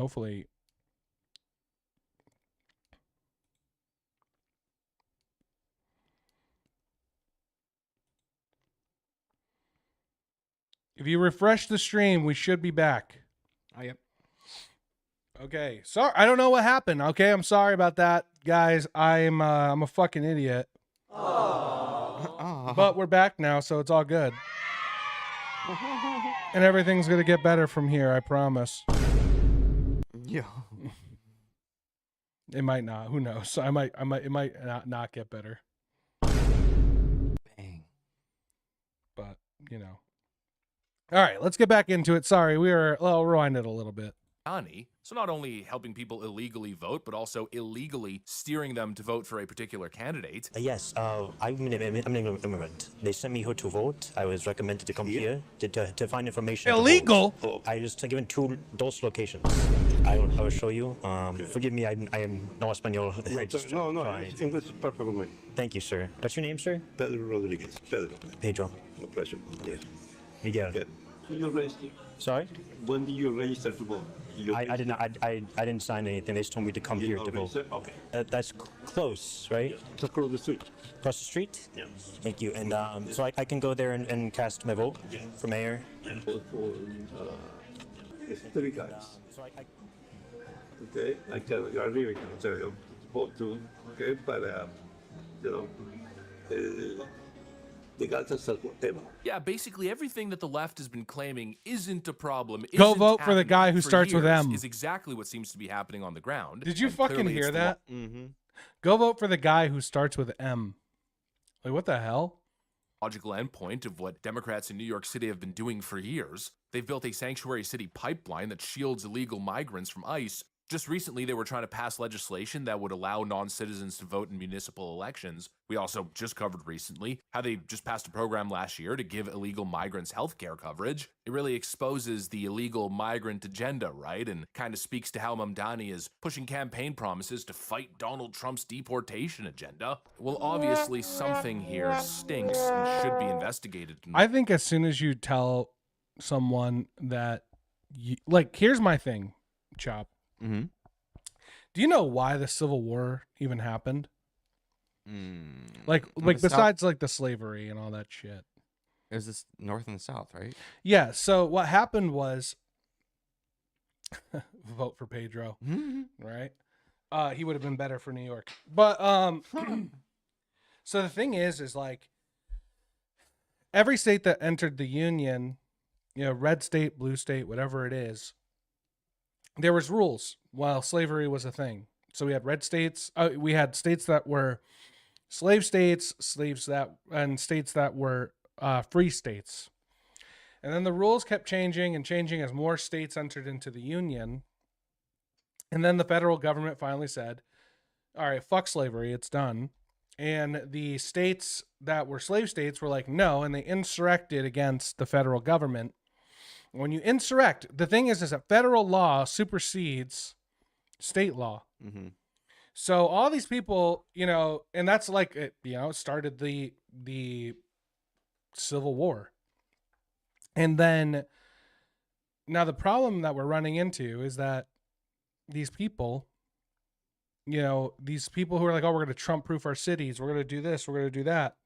hopefully. If you refresh the stream, we should be back. Oh, yep. Okay. Sorry, I don't know what happened. Okay, I'm sorry about that, guys. I'm a fucking idiot. Aww. But we're back now, so it's all good. And everything's gonna get better from here, I promise. Yeah. It might not. Who knows? It might not get better. Bang. But you know. All right, let's get back into it. Sorry, we'll rewind it a little bit. So not only helping people illegally vote, but also illegally steering them to vote for a particular candidate. Yes, I'm an immigrant. They sent me here to vote. I was recommended to come here to find information. Illegal? I was given those locations. I will show you. Forgive me, I am no Espanol. No, English is perfectly. Thank you, sir. What's your name, sir? Pedro Rodriguez. Pedro. A pleasure. Yes. Miguel. Good. You register? Sorry? When did you register to vote? I did not. I didn't sign anything. They just told me to come here to vote. Okay. That's close, right? Just across the street. Across the street? Yes. Thank you. And so I can go there and cast my vote for mayor. For it's 3 guys. So Okay. I really can tell you vote too. Okay, but you know, the guys are whatever. Yeah, basically everything that the left has been claiming isn't a problem. Go isn't vote for the happening guy who for starts with years, M. Is exactly what seems to be happening on the ground. Did you and fucking clearly hear it's the that? Mm-hmm. Go vote for the guy who starts with M. Like, what the hell? logical endpoint of what Democrats in New York City have been doing for years. They've built a sanctuary city pipeline that shields illegal migrants from ICE. Just recently, they were trying to pass legislation that would allow non-citizens to vote in municipal elections. We also just covered recently how they just passed a program last year to give illegal migrants health care coverage. It really exposes the illegal migrant agenda, right? And kind of speaks to how Mamdani is pushing campaign promises to fight Donald Trump's deportation agenda. Well, obviously something here stinks and should be investigated. I think as soon as you tell someone that, like, here's my thing, Chop. Mm-hmm. Do you know why the Civil War even happened? Like the besides South, like the slavery and all that shit. it was this North and the South, right? Yeah. So what happened was, vote for Pedro, right? He would have been better for New York. But so the thing is like every state that entered the Union, you know, red state, blue state, whatever it is, there was rules while slavery was a thing. So we had red states, we had states that were slave states, and states that were free states. And then the rules kept changing and changing as more states entered into the Union. And then the federal government finally said, all right, fuck slavery, it's done. And the states that were slave states were like, no, and they insurrected against the federal government. When you insurrect, the thing is that federal law supersedes state law. Mm-hmm. So all these people, you know, and that's like, it, you know, started the Civil War. And then now the problem that we're running into is that these people, you know, these people who are like, oh, we're going to Trump proof our cities. We're going to do this. We're going to do that.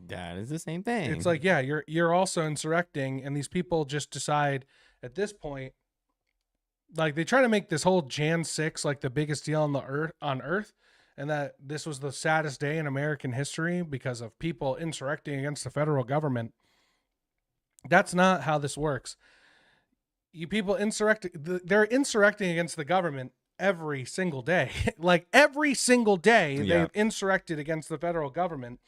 That is the same thing. It's like, yeah, you're also insurrecting, and these people just decide at this point, like they try to make this whole Jan 6 like the biggest deal on earth, and that this was the saddest day in American history because of people insurrecting against the federal government. That's not how this works. You people they're insurrecting against the government every single day. Like every single day, they've insurrected against the federal government.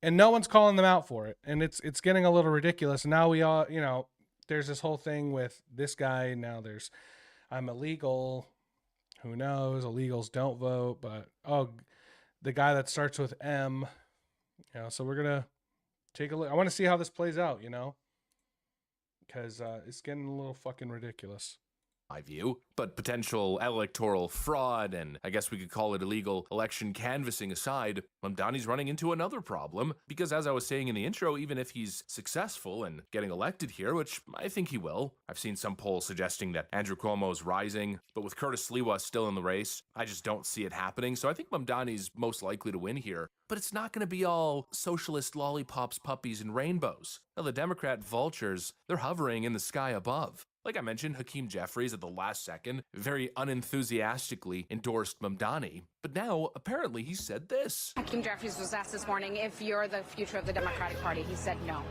And no one's calling them out for it. And it's getting a little ridiculous. And now we all, you know, there's this whole thing with this guy. Now there's, I'm illegal. Who knows? Illegals don't vote. But, oh, the guy that starts with M. You know, so we're going to take a look. I want to see how this plays out, you know. Because it's getting a little fucking ridiculous. my view. But potential electoral fraud and I guess we could call it illegal election canvassing aside, Mamdani's running into another problem because as I was saying in the intro, even if he's successful in getting elected here, which I think he will, I've seen some polls suggesting that Andrew Cuomo's rising, but with Curtis Sliwa still in the race, I just don't see it happening. So I think Mamdani's most likely to win here, but it's not going to be all socialist lollipops, puppies, and rainbows. Now, the Democrat vultures, they're hovering in the sky above. Like I mentioned, Hakeem Jeffries at the last second very unenthusiastically endorsed Mamdani. But now, apparently, he said this. Hakeem Jeffries was asked this morning if you're the future of the Democratic Party. He said no.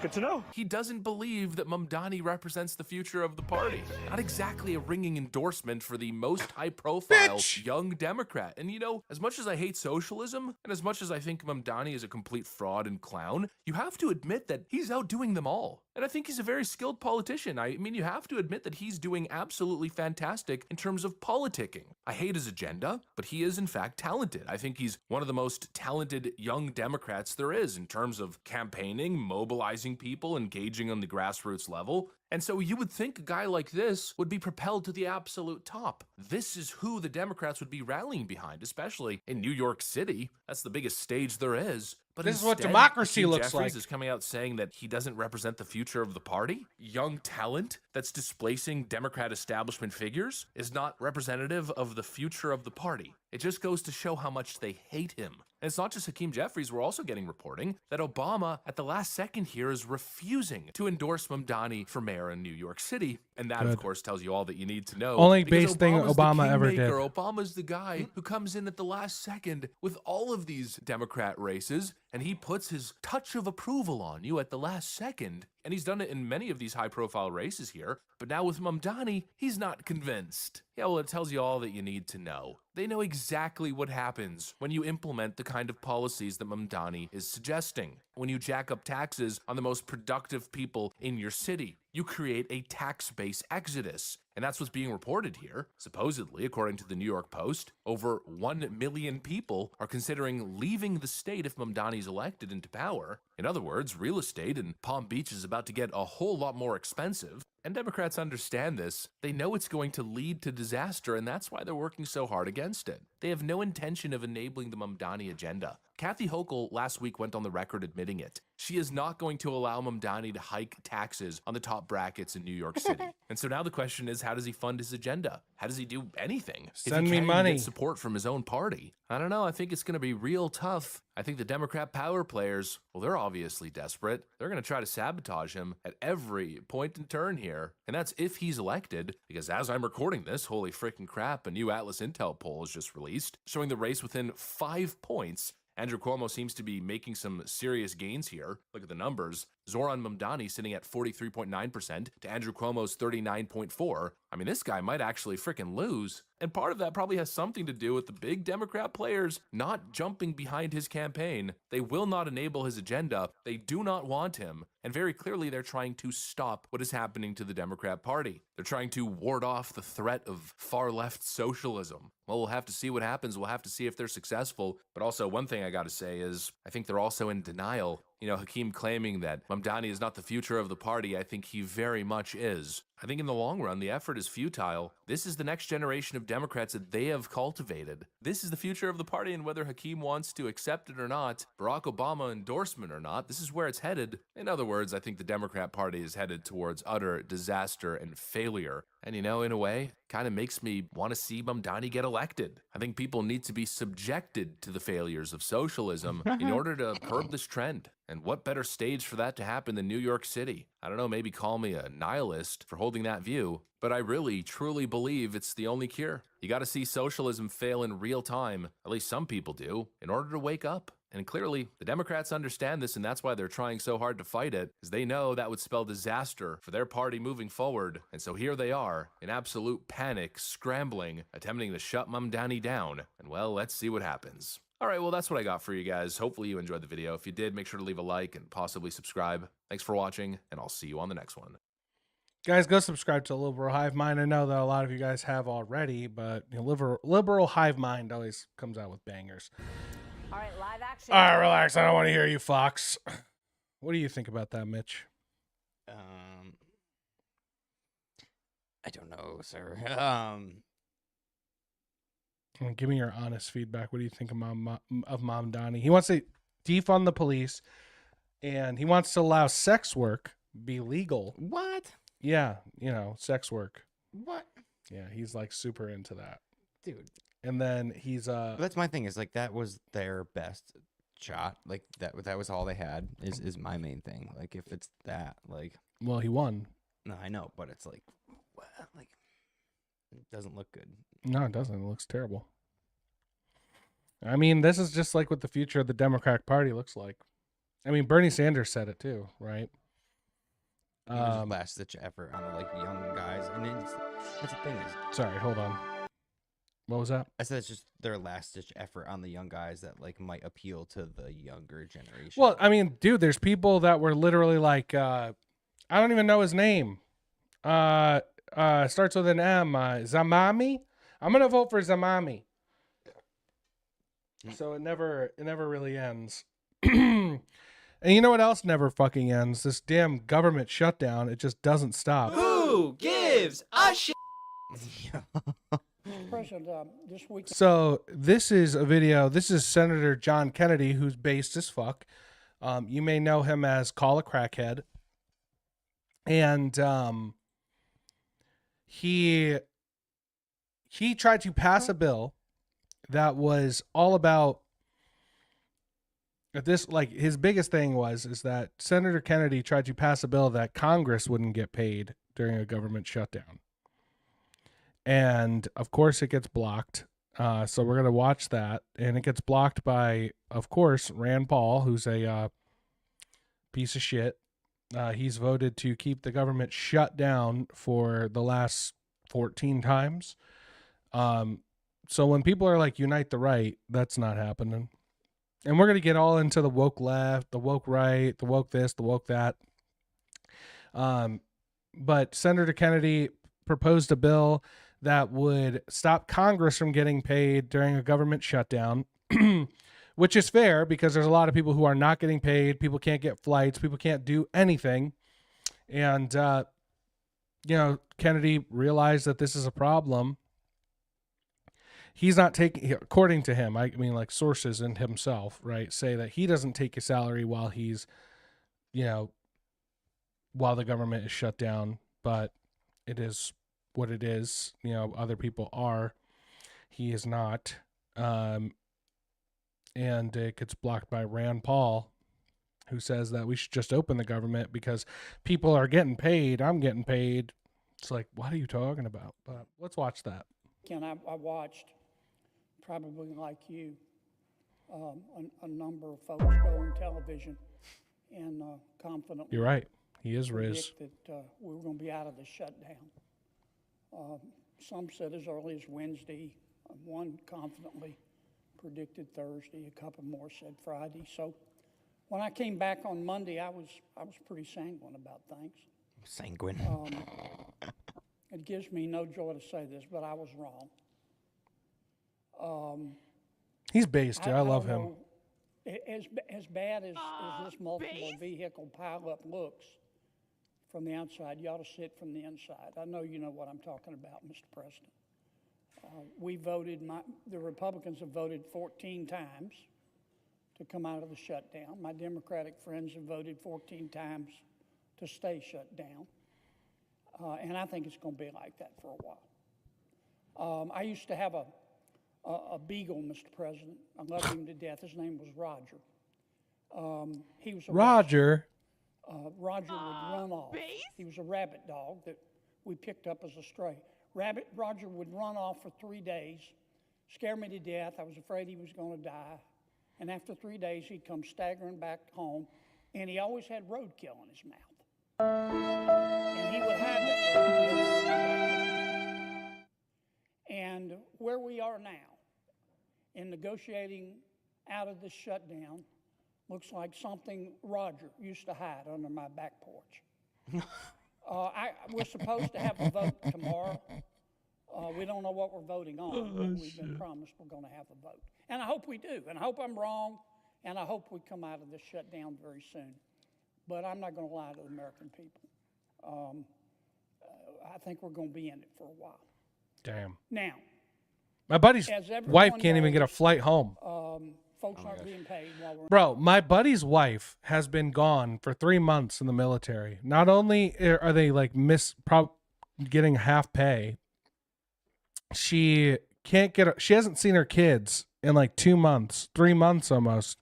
Good to know. He doesn't believe that Mamdani represents the future of the party. Not exactly a ringing endorsement for the most high-profile young Democrat. And you know, as much as I hate socialism, and as much as I think Mamdani is a complete fraud and clown, you have to admit that he's outdoing them all. And I think he's a very skilled politician. I mean, you have to admit that he's doing absolutely fantastic in terms of politicking. I hate his agenda, but he is in fact talented. I think he's one of the most talented young Democrats there is in terms of campaigning, mobilizing people, engaging on the grassroots level. And so you would think a guy like this would be propelled to the absolute top. This is who the Democrats would be rallying behind, especially in New York City. That's the biggest stage there is. But This is what instead, democracy Hakeem looks Jeffries like. is coming out saying that he doesn't represent the future of the party. Young talent that's displacing Democrat establishment figures is not representative of the future of the party. It just goes to show how much they hate him. And it's not just Hakeem Jeffries. We're also getting reporting that Obama, at the last second here, is refusing to endorse Mamdani for mayor in New York City. And that, of course, tells you all that you need to know. Only because base thing Obama's the Obama ever did. kingmaker. Obama's the guy who comes in at the last second with all of these Democrat races, and he puts his touch of approval on you at the last second. And he's done it in many of these high-profile races here. But now with Mamdani, he's not convinced. Yeah, well, it tells you all that you need to know. They know exactly what happens when you implement the kind of policies that Mamdani is suggesting. When you jack up taxes on the most productive people in your city, you create a tax base exodus. And that's what's being reported here. Supposedly, according to the New York Post, over 1 million people are considering leaving the state if Mamdani's elected into power. In other words, real estate in Palm Beach is about to get a whole lot more expensive. And Democrats understand this. They know it's going to lead to disaster, and that's why they're working so hard against it. They have no intention of enabling the Mamdani agenda. Kathy Hochul last week went on the record admitting it. She is not going to allow Mamdani to hike taxes on the top brackets in New York City. And so now the question is, how does he fund his agenda? How does he do anything? Send if he me can't even money. get support from his own party. I don't know. I think it's going to be real tough. I think the Democrat power players, well, they're obviously desperate. They're going to try to sabotage him at every point and turn here. And that's if he's elected, because as I'm recording this, holy freaking crap, a new Atlas Intel poll is just released, showing the race within 5 points. Andrew Cuomo seems to be making some serious gains here. Look at the numbers. Zoran Mamdani sitting at 43.9% to Andrew Cuomo's 39.4%. I mean, this guy might actually freaking lose. And part of that probably has something to do with the big Democrat players not jumping behind his campaign. They will not enable his agenda. They do not want him. And very clearly, they're trying to stop what is happening to the Democrat Party. They're trying to ward off the threat of far-left socialism. Well, we'll have to see what happens. We'll have to see if they're successful. But also, one thing I got to say is I think they're also in denial. You know, Hakeem claiming that Mamdani is not the future of the party, I think he very much is. I think in the long run, the effort is futile. This is the next generation of Democrats that they have cultivated. This is the future of the party, and whether Hakeem wants to accept it or not, Barack Obama endorsement or not, this is where it's headed. In other words, I think the Democrat Party is headed towards utter disaster and failure. And you know, in a way, kind of makes me want to see Mamdani get elected. I think people need to be subjected to the failures of socialism in order to curb this trend. And what better stage for that to happen than New York City? I don't know, maybe call me a nihilist for holding that view, but I really, truly believe it's the only cure. You got to see socialism fail in real time, at least some people do, in order to wake up. And clearly, the Democrats understand this, and that's why they're trying so hard to fight it, because they know that would spell disaster for their party moving forward. And so here they are, in absolute panic, scrambling, attempting to shut Mamdani down. And well, let's see what happens. All right, well, that's what I got for you guys. Hopefully you enjoyed the video. If you did, make sure to leave a like and possibly subscribe. Thanks for watching, and I'll see you on the next one. Guys, go subscribe to Liberal Hive Mind. I know that a lot of you guys have already, but you know, Liberal Hive Mind always comes out with bangers. All right, live action. All right, relax. I don't want to hear you, Fox. What do you think about that, Mitch? I don't know, sir. Give me your honest feedback. What do you think of Mom Donnie? He wants to defund the police, and he wants to allow sex work be legal. What? Yeah, sex work. What? Yeah, he's like super into that, Dude. and then he's But that's my thing. Is like that was their best shot. Like that was all they had. Is my main thing. Like if it's that, like. Well, he won. No, I know, but it's like, what? Like, it doesn't look good. No, it doesn't. It looks terrible. I mean, this is just like what the future of the Democratic Party looks like. I mean, Bernie Sanders said it too, right? It was last ditch effort on like young guys, and that's the thing is. Sorry, hold on. What was that? I said it's just their last ditch effort on the young guys that like might appeal to the younger generation. Well, I mean, dude, there's people that were literally like, I don't even know his name. Starts with an M. Zamami. I'm gonna vote for Zamami. So it never really ends. And you know what else never fucking ends? This damn government shutdown. It just doesn't stop. Who gives a shit? President, this week. So this is a video. This is Senator John Kennedy, who's based as fuck. You may know him as Call a Crackhead. And he tried to pass a bill that was all about this. Like his biggest thing is that Senator Kennedy tried to pass a bill that Congress wouldn't get paid during a government shutdown. And of course it gets blocked. So we're going to watch that. And it gets blocked by, of course, Rand Paul, who's a piece of shit. He's voted to keep the government shut down for the last 14 times. So when people are like, unite the right, that's not happening. And we're going to get all into the woke left, the woke right, the woke this, the woke that. But Senator Kennedy proposed a bill that would stop Congress from getting paid during a government shutdown, which is fair because there's a lot of people who are not getting paid. People can't get flights. People can't do anything. And, Kennedy realized that this is a problem. He's not taking, according to him, I mean, like sources and himself, right, say that he doesn't take his salary while he's, while the government is shut down, but it is what it is. Other people are. He is not. And it gets blocked by Rand Paul, who says that we should just open the government because people are getting paid. I'm getting paid. It's like, what are you talking about? But let's watch that. Ken, I watched, probably like you, a number of folks go on television and confidently. You're right. He is Riz. That we were going to be out of the shutdown. Some said as early as Wednesday. One confidently predicted Thursday. A couple more said Friday. So when I came back on Monday, I was pretty sanguine about things. Sanguine. It gives me no joy to say this, but I was wrong. He's based. I love him. know, as bad as this multiple vehicle pileup looks from the outside, you ought to see it from the inside. I know you know what I'm talking about, Mr. President. The Republicans have voted 14 times to come out of the shutdown. My Democratic friends have voted 14 times to stay shut down. And I think it's going to be like that for a while. I used to have a beagle, Mr. President. I loved him to death. His name was Roger. He was a Roger. Roger would run off. He was a rabbit dog that we picked up as a stray. Roger would run off for 3 days, scare me to death. I was afraid he was going to die. And after 3 days, he'd come staggering back home, and he always had roadkill in his mouth. And he would have that roadkill. And where we are now, in negotiating out of this shutdown, looks like something Roger used to hide under my back porch. We're supposed to have a vote tomorrow. We don't know what we're voting on, but we've been promised we're going to have a vote. And I hope we do. And I hope I'm wrong. And I hope we come out of this shutdown very soon. But I'm not going to lie to the American people. I think we're going to be in it for a while. Damn. Now, My buddy's as everyone wife can't even get a knows, flight home. folks aren't being paid while we're Bro, my buddy's wife has been gone for 3 months in the military. Not only are they like getting half pay, she can't she hasn't seen her kids in like 2 months, 3 months almost.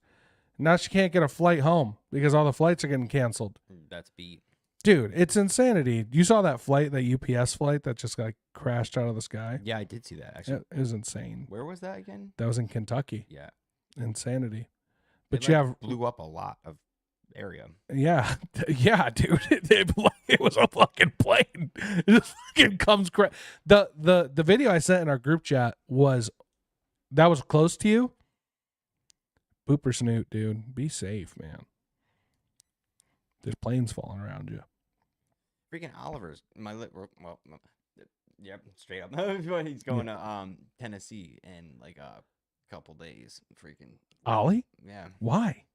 Now she can't get a flight home because all the flights are getting canceled. That's beat. Dude, it's insanity. You saw that flight, that UPS flight that just like crashed out of the sky? Yeah, I did see that actually. It was insane. Where was that again? That was in Kentucky. Yeah. Insanity. But It, you like, have blew up a lot of area. yeah, yeah, dude. It was a fucking plane. It just fucking comes the video I sent in our group chat was that was close to you. Booper snoot, dude. Be safe, man. There's planes falling around you. Freaking Oliver's yep, straight up. He's going to Tennessee in like a couple days. Freaking Ollie? Yeah. Why?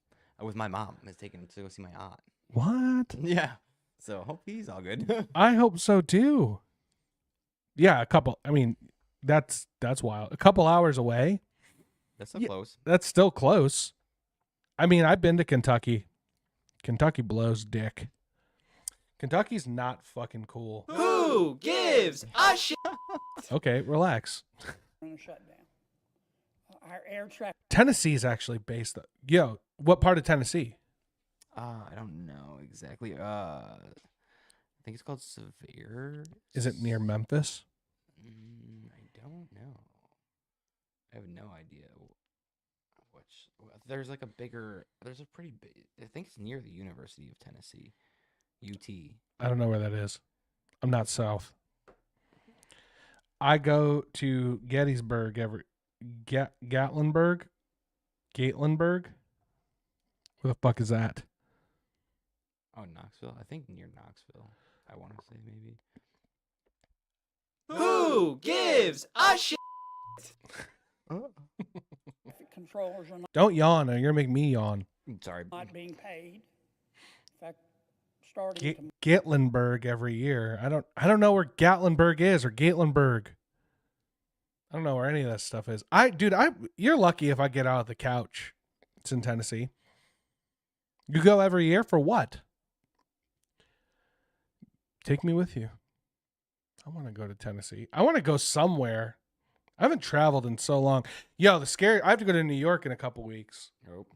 With my mom. Is taking him to go see my aunt. What? Yeah. So hope he's all good. I hope so too. Yeah, a couple. I mean, that's wild. A couple hours away. That's so Yeah, close. That's still close. I mean, I've been to Kentucky. Kentucky blows dick. Kentucky's not fucking cool. Who gives a shit? Okay, relax. in a shutdown. Our air traffic. Tennessee's actually based. Yo, what part of Tennessee? I don't know exactly. I think it's called Severe. Is it near Memphis? I don't know. I have no idea. There's like a bigger. There's a pretty big. I think it's near the University of Tennessee, UT. I don't know where that is. I'm not south. I go to Gettysburg Gatlinburg. Where the fuck is that? Oh, Knoxville. I think near Knoxville. I want to say maybe. Who gives a shit? Controllers are Don't yawn, or you're gonna make me yawn. Sorry. not being paid. In fact, starting tomorrow. Gatlinburg every year. I don't know where Gatlinburg is or Gatlinburg. I don't know where any of that stuff is. You're lucky if I get out of the couch. It's in Tennessee. You go every year for what? Take me with you. I want to go to Tennessee. I want to go somewhere. I haven't traveled in so long. Yo, I have to go to New York in a couple weeks. Nope.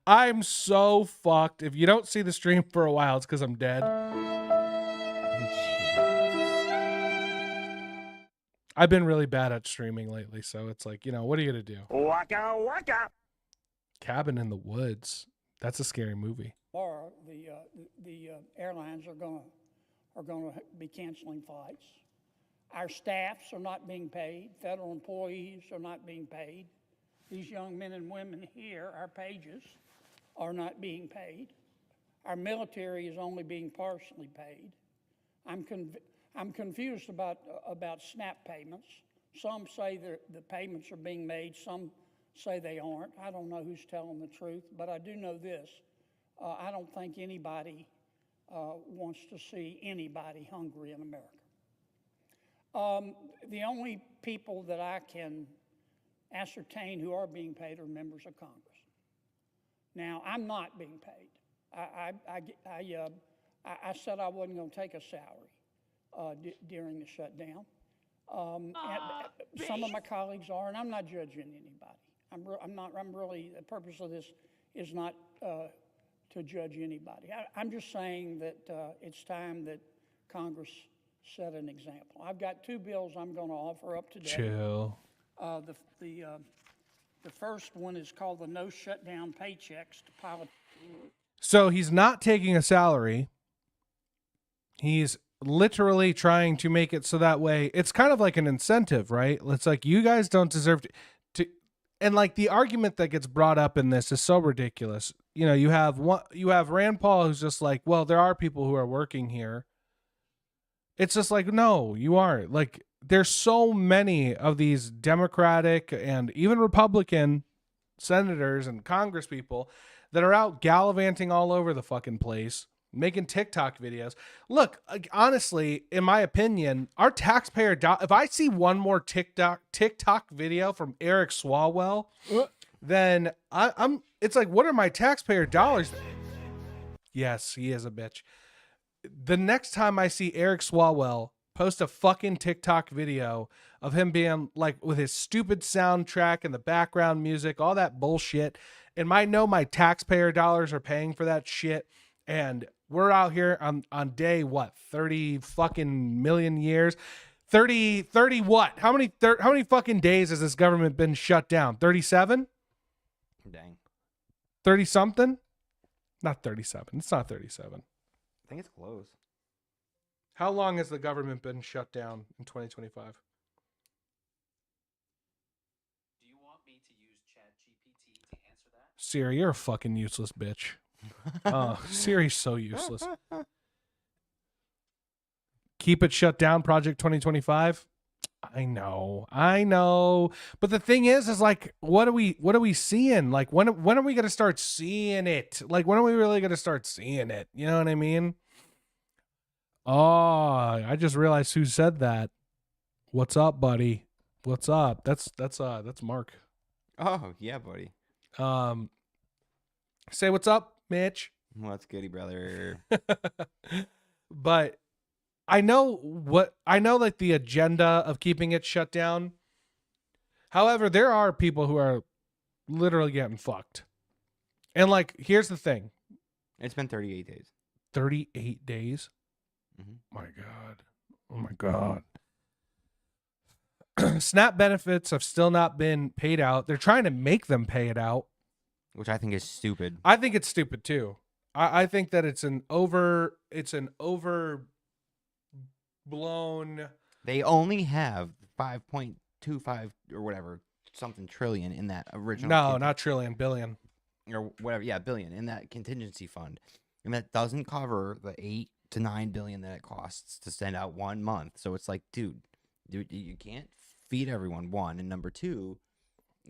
I'm so fucked. If you don't see the stream for a while, it's because I'm dead. I've been really bad at streaming lately, so it's like, what are you gonna do? Waka waka. Cabin in the Woods. That's a scary movie. Tomorrow, the airlines are going to be canceling flights. Our staffs are not being paid. Federal employees are not being paid. These young men and women here, our pages, are not being paid. Our military is only being partially paid. I'm confused about SNAP payments. Some say the payments are being made. Some say they aren't. I don't know who's telling the truth, but I do know this. I don't think anybody wants to see anybody hungry in America. The only people that I can ascertain who are being paid are members of Congress. Now, I'm not being paid. I said I wasn't going to take a salary during the shutdown. Some of my colleagues are, and I'm not judging anybody. I'm really, the purpose of this is not to judge anybody. I'm just saying that it's time that Congress set an example. I've got two bills I'm going to offer up today. Chill. The first one is called the No Shutdown Paychecks to Pilot. So he's not taking a salary. He's literally trying to make it so that way it's kind of like an incentive, right? It's like you guys don't deserve to and like the argument that gets brought up in this is so ridiculous. You have Rand Paul who's just like, well, there are people who are working here. It's just like, no, you aren't. Like, there's so many of these Democratic and even Republican senators and congress people that are out gallivanting all over the fucking place, making TikTok videos. Look, like, honestly, in my opinion, our taxpayer if I see one more TikTok video from Eric Swalwell, then I'm it's like, what are my taxpayer dollars? Yes, he is a bitch. The next time I see Eric Swalwell post a fucking TikTok video of him being like with his stupid soundtrack and the background music, all that bullshit, and I know my taxpayer dollars are paying for that shit, and we're out here on day what, 30 fucking million years, 30 what? How many fucking days has this government been shut down? 37? Dang. 30 something? Not 37. It's not 37. I think it's close. How long has the government been shut down in 2025? Do you want me to use ChatGPT to answer that? Siri, you're a fucking useless bitch. Siri's so useless. Keep it shut down, Project 2025. I know. But the thing is like, what are we seeing? Like, when are we gonna start seeing it? Like, when are we really gonna start seeing it? You know what I mean? Oh, I just realized who said that. What's up, buddy? What's up? That's Mark. Oh, yeah, buddy. Say what's up, Mitch. What's goody, brother? But I know like the agenda of keeping it shut down. However, there are people who are literally getting fucked. And like, here's the thing. It's been 38 days. 38 days? Mm-hmm. My God. Oh my God. SNAP benefits have still not been paid out. They're trying to make them pay it out, Which I think is stupid. I think it's stupid too. I think that it's an overblown. They only have 5.25 or whatever, something trillion in that original. No, not trillion, billion. Or whatever. Yeah, billion in that contingency fund. And that doesn't cover the 8 to 9 billion that it costs to send out 1 month. So it's like, dude, you can't feed everyone, one. And number two,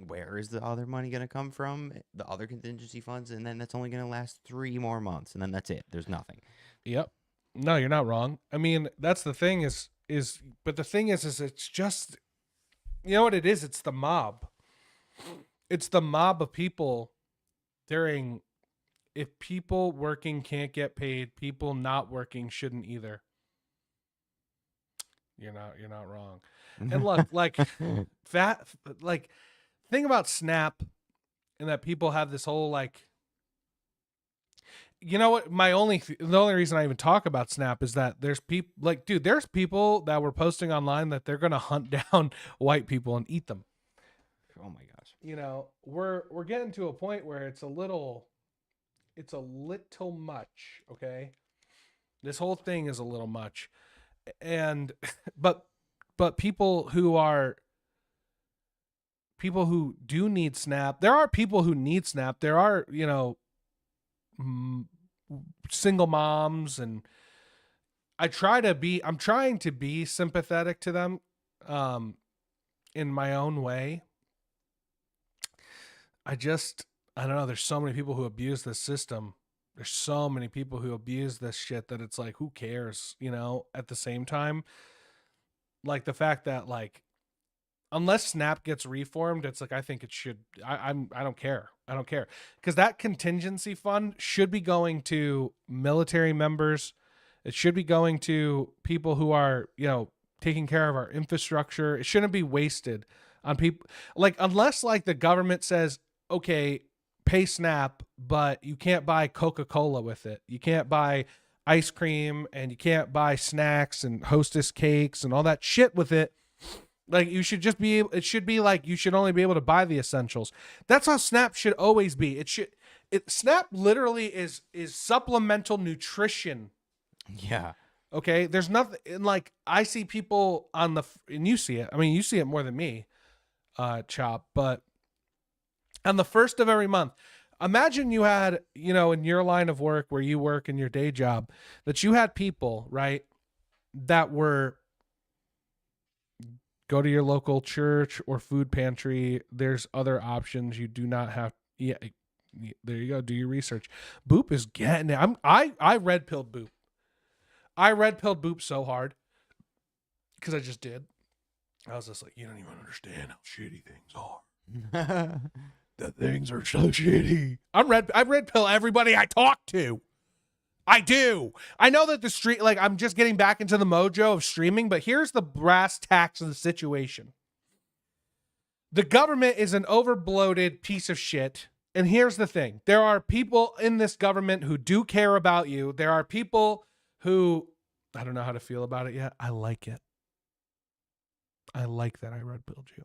where is the other money going to come from? The other contingency funds. And then that's only going to last 3 more months. And then that's it. There's nothing. Yep. No, you're not wrong. I mean, that's the thing but the thing is it's just, you know what it is? It's the mob. It's the mob of people if people working can't get paid, people not working shouldn't either. You're not wrong. And look, like thing about SNAP and that people have this whole like, you know what? The only reason I even talk about SNAP is that there's people like, dude, there's people that were posting online that they're going to hunt down white people and eat them. Oh my gosh. You know, we're getting to a point where it's a little much. Okay. This whole thing is a little much. And, but people who do need SNAP, there are people who need SNAP. There are, you know, single moms, and I'm trying to be sympathetic to them in my own way. I don't know, there's so many people who abuse this system. There's so many people who abuse this shit that it's like, who cares, you know? At the same time, like the fact that like, unless SNAP gets reformed, it's like, I think it should, I don't care. I don't care. Because that contingency fund should be going to military members. It should be going to people who are, you know, taking care of our infrastructure. It shouldn't be wasted on people. Like, unless like the government says, okay, pay SNAP, but you can't buy Coca-Cola with it. You can't buy ice cream, and you can't buy snacks and Hostess cakes and all that shit with it. Like, you should just be able, it should be like, you should only be able to buy the essentials. That's how SNAP should always be. SNAP literally is supplemental nutrition. Yeah. Okay. There's nothing like, I see people and you see it. I mean, you see it more than me, Chop, but on the first of every month, imagine you had, you know, in your line of work where you work in your day job, that you had people, right, that were Go to your local church or food pantry. There's other options. You do not have. Yeah, there you go. Do your research. Boop is getting it. I red pilled Boop. I red pilled Boop so hard because I just did. I was just like, you don't even understand how shitty things are. The things are so shitty. I red pill everybody I talk to. I do. I know that the street, like, I'm just getting back into the mojo of streaming, but here's the brass tacks of the situation. The government is an overbloated piece of shit. And here's the thing. There are people in this government who do care about you. There are people who, I don't know how to feel about it yet. I like it. I like that I red pilled you.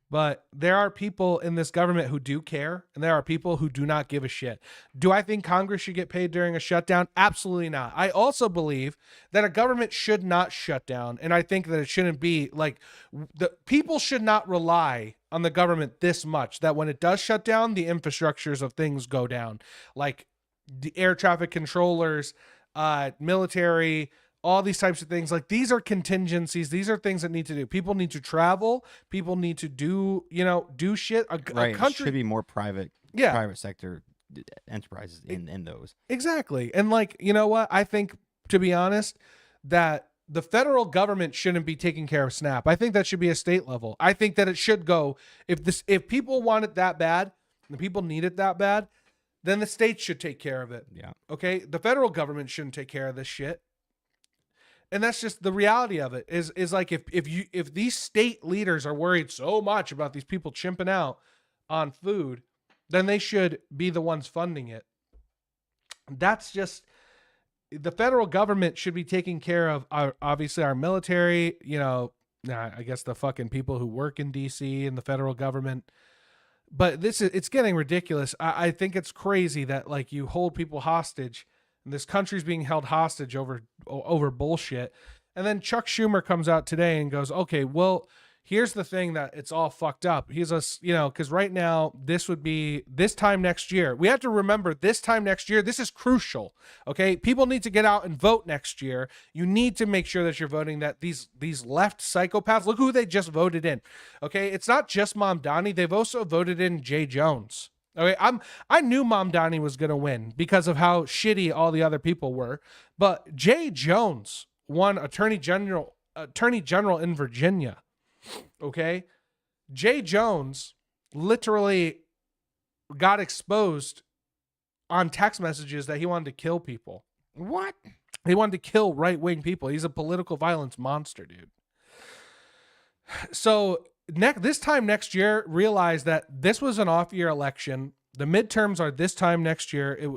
But there are people in this government who do care, and there are people who do not give a shit. Do I think Congress should get paid during a shutdown? Absolutely not. I also believe that a government should not shut down, and I think that it shouldn't be like the people should not rely on the government this much that when it does shut down, the infrastructures of things go down, like the air traffic controllers, military, all these types of things. Like, these are contingencies. These are things that need to do. People need to travel. People need to do shit. A Right. It country should be more private sector enterprises in those. Exactly. And like, you know what? I think, to be honest, that the federal government shouldn't be taking care of SNAP. I think that should be a state level. I think that it should go, if people want it that bad, and people need it that bad, then the states should take care of it. Yeah. Okay? The federal government shouldn't take care of this shit. And that's just the reality of it is like, if these state leaders are worried so much about these people chimping out on food, then they should be the ones funding it. That's just, the federal government should be taking care of obviously our military, I guess the fucking people who work in DC and the federal government. But it's getting ridiculous. I think it's crazy that, like, you hold people hostage. This country's being held hostage over bullshit. And then Chuck Schumer comes out today and goes, okay, well, here's the thing that it's all fucked up. He's because right now this would be this time next year. We have to remember this time next year. This is crucial. Okay. People need to get out and vote next year. You need to make sure that you're voting that these left psychopaths, look who they just voted in. Okay. It's not just Mamdani. They've also voted in Jay Jones. Okay, I knew Mamdani was going to win because of how shitty all the other people were, but Jay Jones won attorney general in Virginia. Okay? Jay Jones literally got exposed on text messages that he wanted to kill people. What? He wanted to kill right-wing people. He's a political violence monster, dude. So this time next year, realize that this was an off-year election. The midterms are this time next year.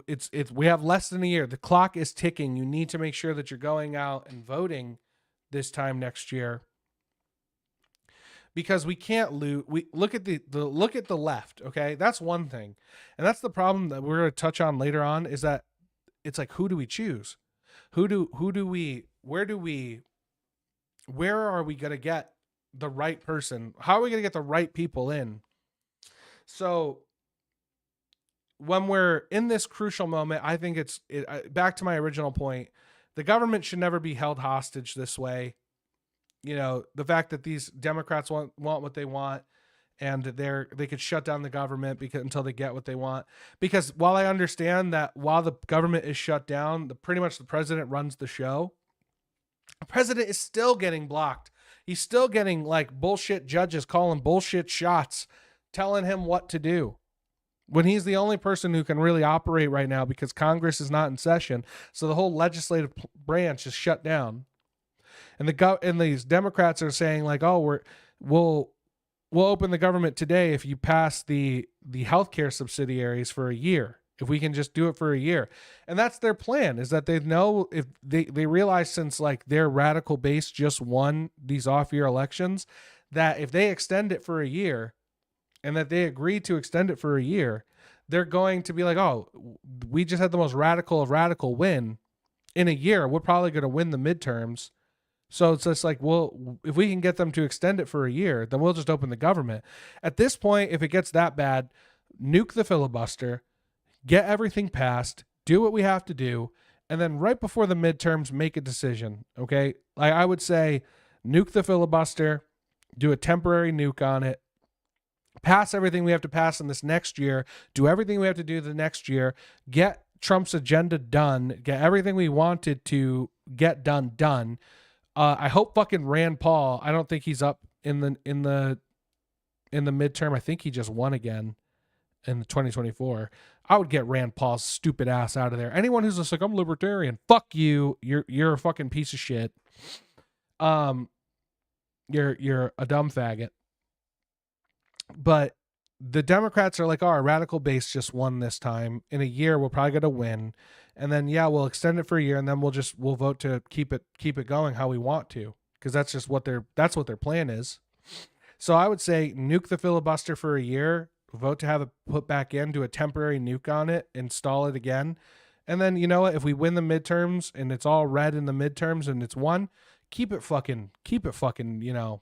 We have less than a year. The clock is ticking. You need to make sure that you're going out and voting this time next year, because we can't lose. We look at the left. Okay, that's one thing, and that's the problem that we're going to touch on later on. Is that it's like, who do we choose? Where are we going to get the right person? How are we going to get the right people in? So when we're in this crucial moment, I think back to my original point. The government should never be held hostage this way. The fact that these Democrats want what they want, and they could shut down the government until they get what they want. Because while I understand that while the government is shut down, pretty much the president runs the show. The president is still getting blocked. He's still getting like bullshit judges calling bullshit shots, telling him what to do, when he's the only person who can really operate right now because Congress is not in session. So the whole legislative branch is shut down. And these Democrats are saying like, oh, we'll open the government today if you pass the healthcare subsidiaries for a year. If we can just do it for a year. And that's their plan, is that they know, if they realize, since like their radical base just won these off-year elections, that if they extend it for a year, and that they agree to extend it for a year, they're going to be like, oh, we just had the most radical of radical win. In a year, we're probably going to win the midterms. So it's just like, well, if we can get them to extend it for a year, then we'll just open the government. At this point, if it gets that bad, nuke the filibuster, get everything passed, do what we have to do, and then right before the midterms, make a decision. Okay? Like, I would say nuke the filibuster, do a temporary nuke on it, pass everything we have to pass in this next year, do everything we have to do the next year, get Trump's agenda done, get everything we wanted to get done. I hope fucking Rand Paul, I don't think he's up in the midterm. I think he just won again in 2024. I would get Rand Paul's stupid ass out of there. Anyone who's just like, I'm libertarian, fuck you. You're a fucking piece of shit. You're a dumb faggot. But the Democrats are like, oh, our radical base just won this time. In a year, we'll probably get a win. And then, yeah, we'll extend it for a year, and then we'll vote to keep it going how we want to. Because that's just what their plan is. So I would say nuke the filibuster for a year, vote to have it put back in, do a temporary nuke on it, install it again. And then, you know what, if we win the midterms and it's all red in the midterms and it's won, keep it fucking, you know,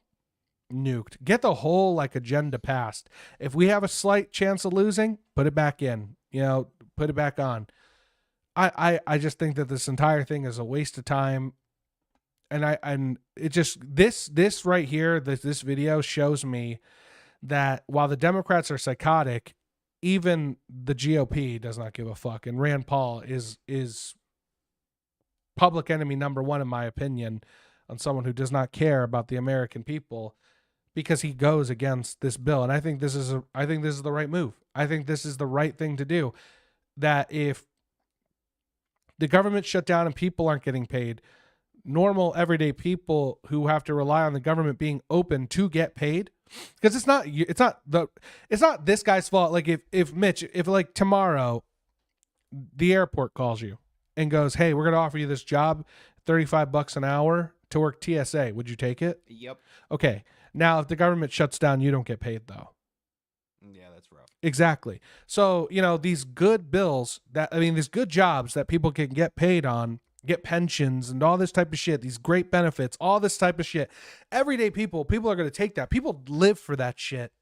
nuked. Get the whole like agenda passed. If we have a slight chance of losing, put it back in, you know, put it back on. I just think that this entire thing is a waste of time. And it just, this right here, this video shows me that while the Democrats are psychotic, even the GOP does not give a fuck. And Rand Paul is public enemy number one, in my opinion, on someone who does not care about the American people, because he goes against this bill. And I think this is the right move. I think this is the right thing to do. That if the government shut down and people aren't getting paid, normal everyday people who have to rely on the government being open to get paid, because it's not this guy's fault. Like if Mitch, if like tomorrow the airport calls you and goes, hey, we're going to offer you this job, $35 an hour to work TSA, would you take it? Yep. Okay. Now, if the government shuts down, you don't get paid though. Yeah, that's rough. Exactly. So, you know, these good bills these good jobs that people can get paid on, get pensions and all this type of shit, these great benefits, all this type of shit. Everyday people are going to take that. People live for that shit.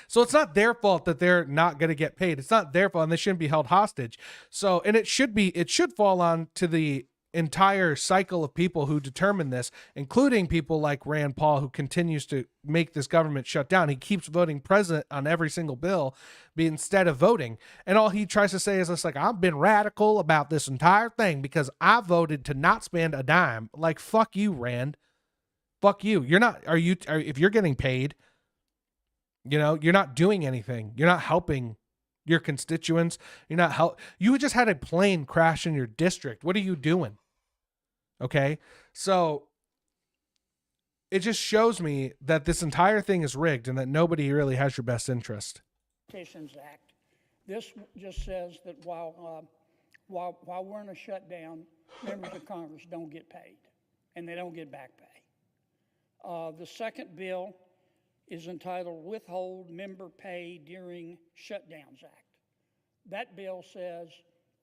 So it's not their fault that they're not going to get paid. It's not their fault, and they shouldn't be held hostage. So, and it should fall on to the entire cycle of people who determine this, including people like Rand Paul, who continues to make this government shut down. He keeps voting president on every single bill instead of voting. And all he tries to say is just like, I've been radical about this entire thing because I voted to not spend a dime. Like, fuck you, Rand. Fuck you. If you're getting paid, you know, you're not doing anything. You're not helping your constituents. You just had a plane crash in your district. What are you doing? Okay. So it just shows me that this entire thing is rigged and that nobody really has your best interest. Petitions Act. This just says that while we're in a shutdown, members of Congress don't get paid, and they don't get back pay. The second bill is entitled Withhold Member Pay During Shutdowns Act. That bill says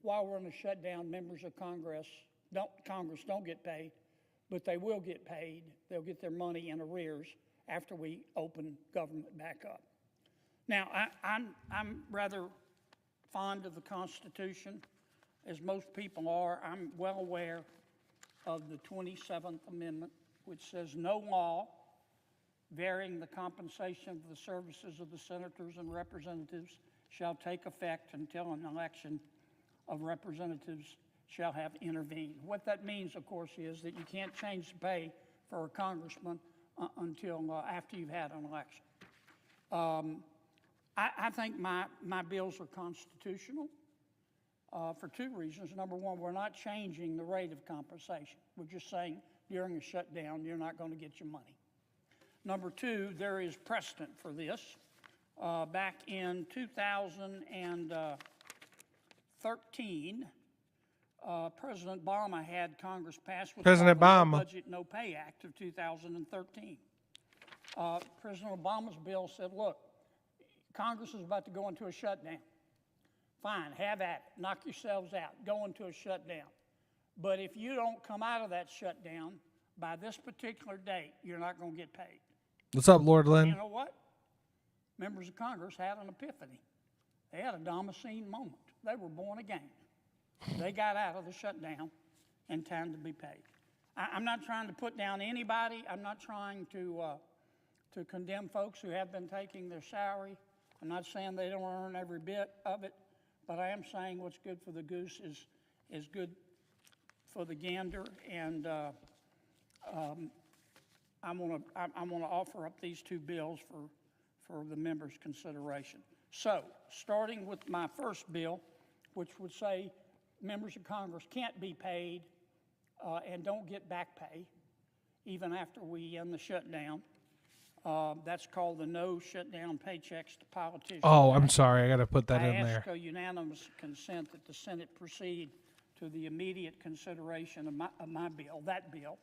while we're in a shutdown, members of Congress don't get paid, but they will get paid. They'll get their money in arrears after we open government back up. Now, I'm rather fond of the Constitution, as most people are. I'm well aware of the 27th Amendment, which says no law varying the compensation of the services of the senators and representatives shall take effect until an election of representatives shall have intervened. What that means, of course, is that you can't change the pay for a congressman until after you've had an election. I think my bills are constitutional for two reasons. Number one, we're not changing the rate of compensation. We're just saying during a shutdown, you're not going to get your money. Number two, there is precedent for this. Back in 2013, President Obama had Congress pass what's called the No Budget, No Pay Act of 2013. President Obama's bill said, look, Congress is about to go into a shutdown. Fine, have at it. Knock yourselves out. Go into a shutdown. But if you don't come out of that shutdown by this particular date, you're not going to get paid. What's up, Lord Lynn? You know what? Members of Congress had an epiphany. They had a Damascene moment. They were born again. They got out of the shutdown in time to be paid. I'm not trying to put down anybody. I'm not trying to condemn folks who have been taking their salary. I'm not saying they don't earn every bit of it, but I am saying what's good for the goose is good for the gander, and I'm gonna offer up these two bills for the members' consideration. So, starting with my first bill, which would say members of Congress can't be paid and don't get back pay even after we end the shutdown. That's called the No Shutdown Paychecks to Politicians. Oh, I'm Act. sorry. I got to put that I in there. ask a unanimous consent that the Senate proceed to the immediate consideration of my bill, that bill.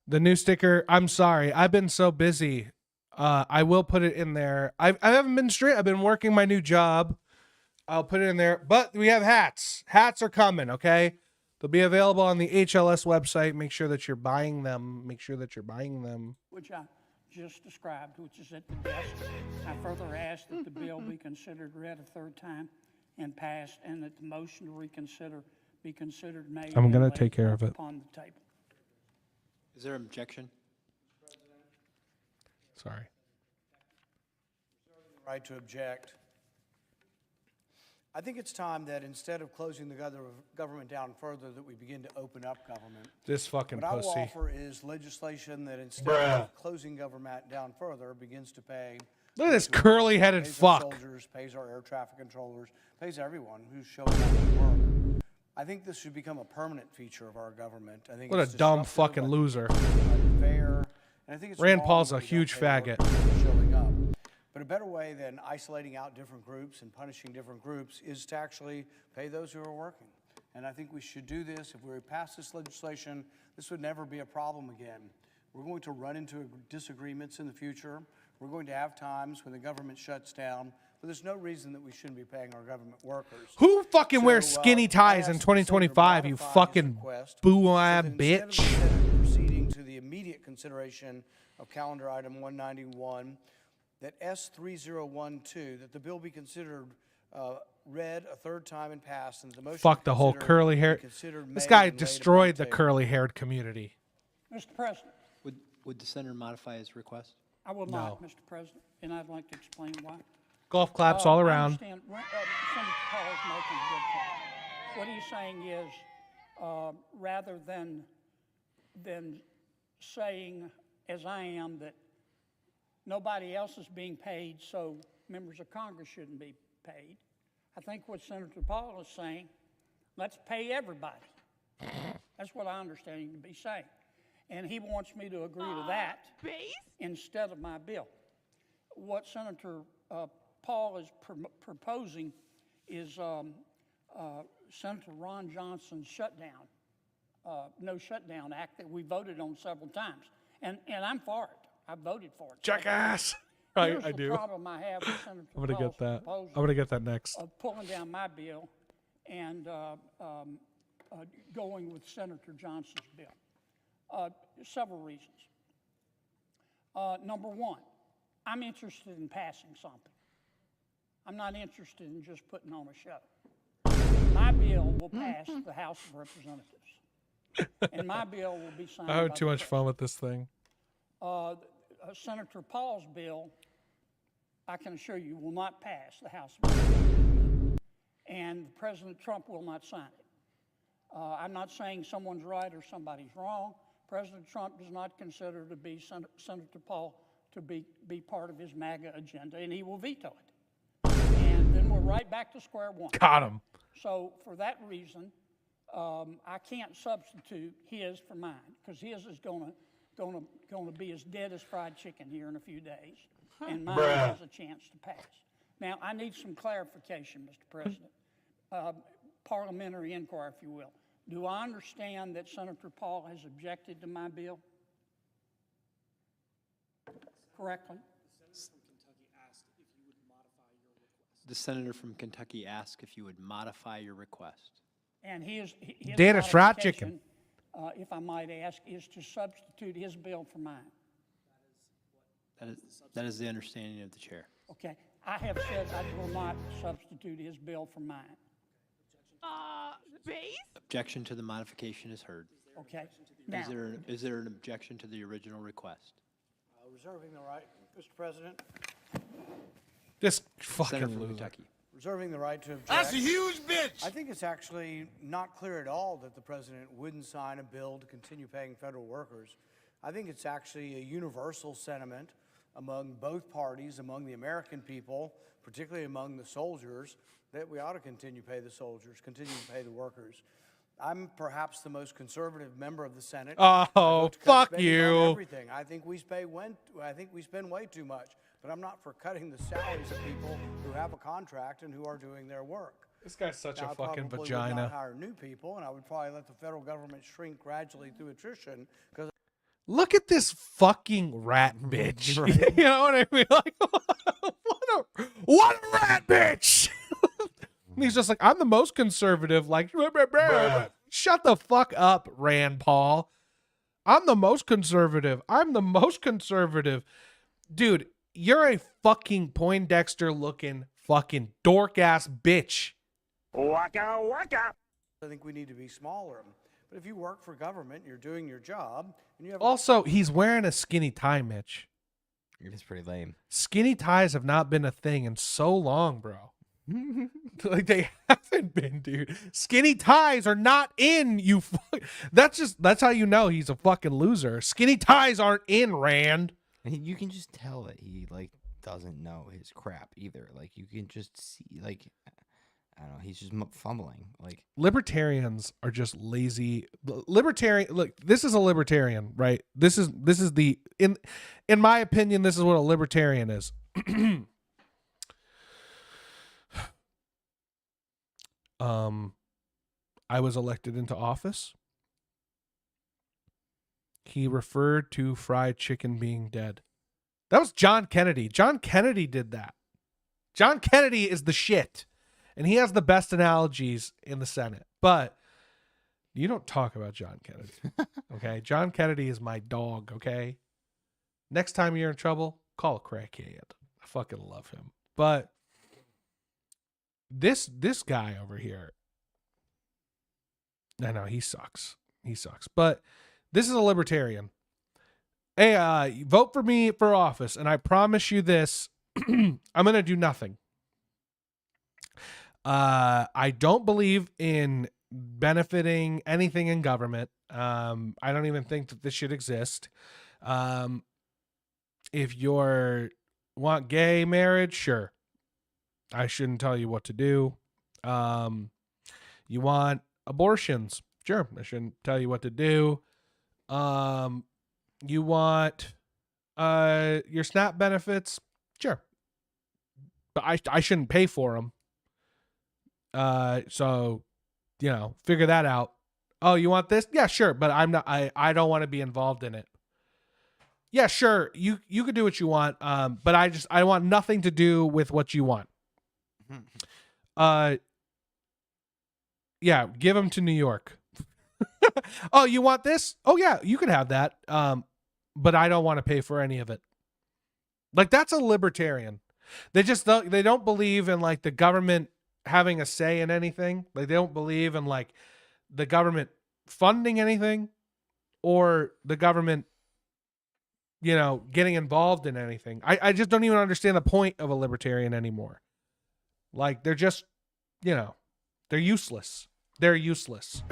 The new sticker. I'm sorry. I've been so busy. I will put it in there. I haven't been straight. I've been working my new job. I'll put it in there. But we have hats. Hats are coming, okay? They'll be available on the HLS website. Make sure that you're buying them. Make sure that you're buying them. Which I just described, which is at the desk. I further ask that the bill be considered read a third time and passed, and that the motion to reconsider be considered made. I'm going and to take care of it. upon the table. Is there objection? Sorry. Right to object. I think it's time that instead of closing the government down further, that we begin to open up government. This fucking What I will pussy. offer is legislation that instead of closing government down further, begins to pay. Look at this those who curly-headed pays our fuck. Soldiers, pays our air traffic controllers, pays everyone who's showing up to work. I think this should become a permanent feature of our government. I think What it's a dumb disruptive, fucking I think loser. it's unfair, and I think it's Rand wrong Paul's that a we don't huge pay faggot. workers for showing up. But a better way than isolating out different groups and punishing different groups is to actually pay those who are working. And I think we should do this. If we pass this legislation, this would never be a problem again. We're going to run into disagreements in the future. We're going to have times when the government shuts down, but there's no reason that we shouldn't be paying our government workers. Who fucking wears So, skinny I ties in ask the 2025, Senator you modify his fucking request boo-eye so that instead of bitch? the Senate proceeding to the immediate consideration of calendar item 191, that S3012, that the bill be considered read a third time and passed, and the motion Fuck to the whole consider curly be hair. considered This made guy and laid upon destroyed the table. curly-haired community. Mr. President, Would the senator modify his request? I will not, Mr. President, and I'd like to explain why. Golf claps all I around. understand. Senator Paul is making a good point. What he's saying is, rather than saying, as I am, that nobody else is being paid, so members of Congress shouldn't be paid, I think what Senator Paul is saying, let's pay everybody. That's what I understand him to be saying. And he wants me to agree to that instead of my bill. What Senator Paul is proposing is Senator Ron Johnson's shutdown, No Shutdown Act that we voted on several times. And I'm for it. I voted for it. Jackass. Here's I the do. problem I have with Senator I'm gonna Paul's get that. proposal I'm gonna get that next. of pulling down my bill and going with Senator Johnson's bill. Several reasons. Number one, I'm interested in passing something. I'm not interested in just putting on a show. My bill will pass the House of Representatives, and my bill will be signed. I by had too the much fun with this thing. Senator Paul's bill, I can assure you, will not pass the House of Representatives, and President Trump will not sign it. I'm not saying someone's right or somebody's wrong. President Trump does not consider to be Senator Paul to be part of his MAGA agenda, and he will veto it. And then we're right back to square one. Got him. So for that reason, I can't substitute his for mine, because his is going to be as dead as fried chicken here in a few days, and mine has a chance to pass. Now, I need some clarification, Mr. President. Parliamentary inquiry, if you will. Do I understand that Senator Paul has objected to my bill? Correctly? The senator from Kentucky asked if you would modify your request. And his Dead as fried modification, if I might ask, is to substitute his bill for mine. That is the understanding of the chair. Okay, I have said I will not substitute his bill for mine. Objection to the modification is heard. Okay. Now, Is there an objection to the original request? Reserving the right, Mr. President, This Senator fucking from loser. Kentucky. reserving the right to object. That's a huge bitch. I think it's actually not clear at all that the president wouldn't sign a bill to continue paying federal workers. I think it's actually a universal sentiment among both parties, among the American people, particularly among the soldiers, that we ought to continue to pay the soldiers, continue to pay the workers. I'm perhaps the most conservative member of the Senate. I Oh, vote to cut fuck spending on you. everything. I think we spend way too much, but I'm not for cutting the salaries of people who have a contract and who are doing their work. This guy's such Now, a I fucking probably would vagina. not hire new people, and I would probably let the federal government shrink gradually through attrition because Look at this fucking rat bitch. You know what I mean? Like, what a rat bitch. He's just like, I'm the most conservative. Like, shut the fuck up, Rand Paul. I'm the most conservative. I'm the most conservative. Dude, you're a fucking Poindexter looking fucking dork ass bitch. waka waka. I think we need to be smaller. But if you work for government, you're doing your job, and you have Also, he's wearing a skinny tie, Mitch. It's pretty lame. Skinny ties have not been a thing in so long, bro. Like they haven't been, dude. Skinny ties are not in. That's how you know he's a fucking loser. Skinny ties aren't in, Rand. And you can just tell that he like doesn't know his crap either. Like you can just see, like I don't know, he's just fumbling. Like Libertarians are just lazy. Libertarian. Look, this is a libertarian, right? This is the in my opinion, this is what a libertarian is. I was elected into office. He referred to fried chicken being dead. That was John Kennedy. John Kennedy did that. John Kennedy is the shit. And he has the best analogies in the Senate. But you don't talk about John Kennedy. Okay? John Kennedy is my dog, okay? Next time you're in trouble, call a crackhead. I fucking love him. But this guy over here, I know he sucks. He sucks. But this is a libertarian. Hey, vote for me for office, and I promise you this: I'm gonna do nothing. I don't believe in benefiting anything in government. I don't even think that this should exist. If you want gay marriage, sure. I shouldn't tell you what to do. You want abortions? Sure. I shouldn't tell you what to do. You want your SNAP benefits? Sure. But I shouldn't pay for them. So, figure that out. Oh, you want this? Yeah, sure. But I don't want to be involved in it. Yeah, sure. You could do what you want. But I want nothing to do with what you want. Yeah, give them to New York. Oh, you want this? Oh yeah, you can have that. But I don't want to pay for any of it. Like that's a libertarian. They don't believe in like the government having a say in anything. Like they don't believe in like the government funding anything or the government, getting involved in anything. I just don't even understand the point of a libertarian anymore. Like they're just, they're useless. They're useless.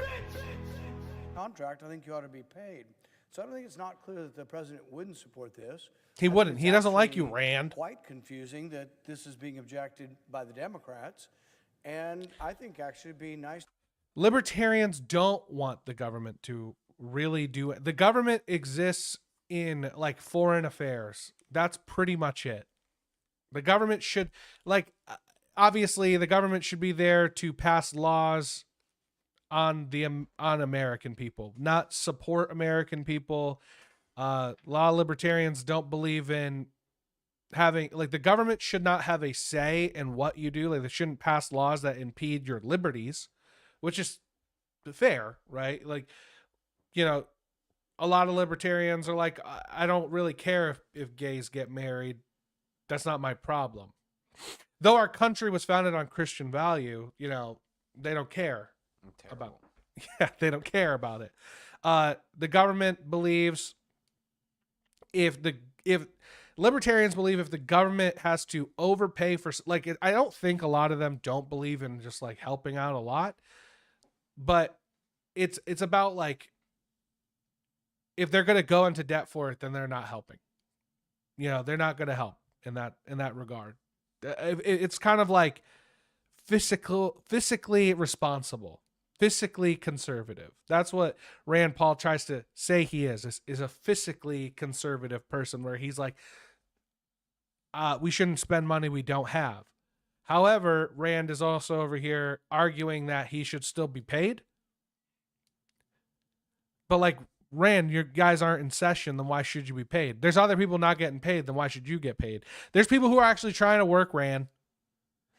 contract, I think you ought to be paid. So I don't think it's not clear that the president wouldn't support this. He wouldn't. He doesn't like you, Rand. Quite confusing that this is being objected by the Democrats, and I think actually it'd be nice. Libertarians don't want the government to really do it. The government exists in like foreign affairs. That's pretty much it. The government should, obviously the government should be there to pass laws on American people, not support American people. Law libertarians don't believe in having, the government should not have a say in what you do. They shouldn't pass laws that impede your liberties, which is fair, right? A lot of libertarians are like, I don't really care if gays get married. That's not my problem. Though our country was founded on Christian value, they don't care. about. Yeah, they don't care about it. The government believes if libertarians believe if the government has to overpay for I don't think a lot of them don't believe in just like helping out a lot, but it's about like if they're going to go into debt for it, then they're not helping. They're not going to help in that regard. It's kind of like fiscally responsible, fiscally conservative. That's what Rand Paul tries to say he is a fiscally conservative person, where he's like, we shouldn't spend money we don't have. However, Rand is also over here arguing that he should still be paid. But like, Rand, your guys aren't in session, then why should you be paid? There's other people not getting paid, then why should you get paid? There's people who are actually trying to work, Rand.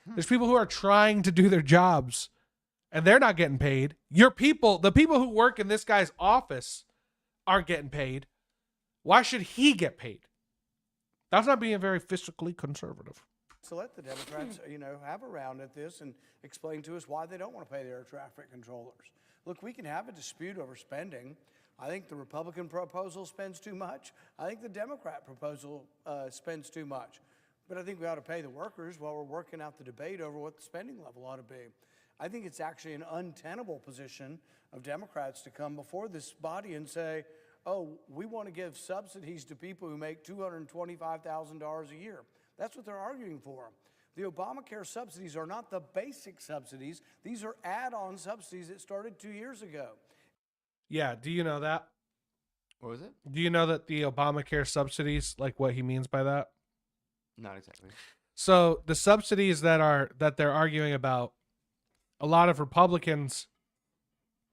There's people who are trying to do their jobs, and they're not getting paid. The people who work in this guy's office aren't getting paid. Why should he get paid? That's not being very fiscally conservative. So let the Democrats, have a round at this and explain to us why they don't want to pay their traffic controllers. Look, we can have a dispute over spending. I think the Republican proposal spends too much. I think the Democrat proposal spends too much. But I think we ought to pay the workers while we're working out the debate over what the spending level ought to be. I think it's actually an untenable position of Democrats to come before this body and say, oh, we want to give subsidies to people who make $225,000 a year. That's what they're arguing for. The Obamacare subsidies are not the basic subsidies. These are add-on subsidies that started 2 years ago. Yeah, do you know that? What was it? Do you know that the Obamacare subsidies, like what he means by that? Not exactly. So the subsidies that they're arguing about, a lot of Republicans,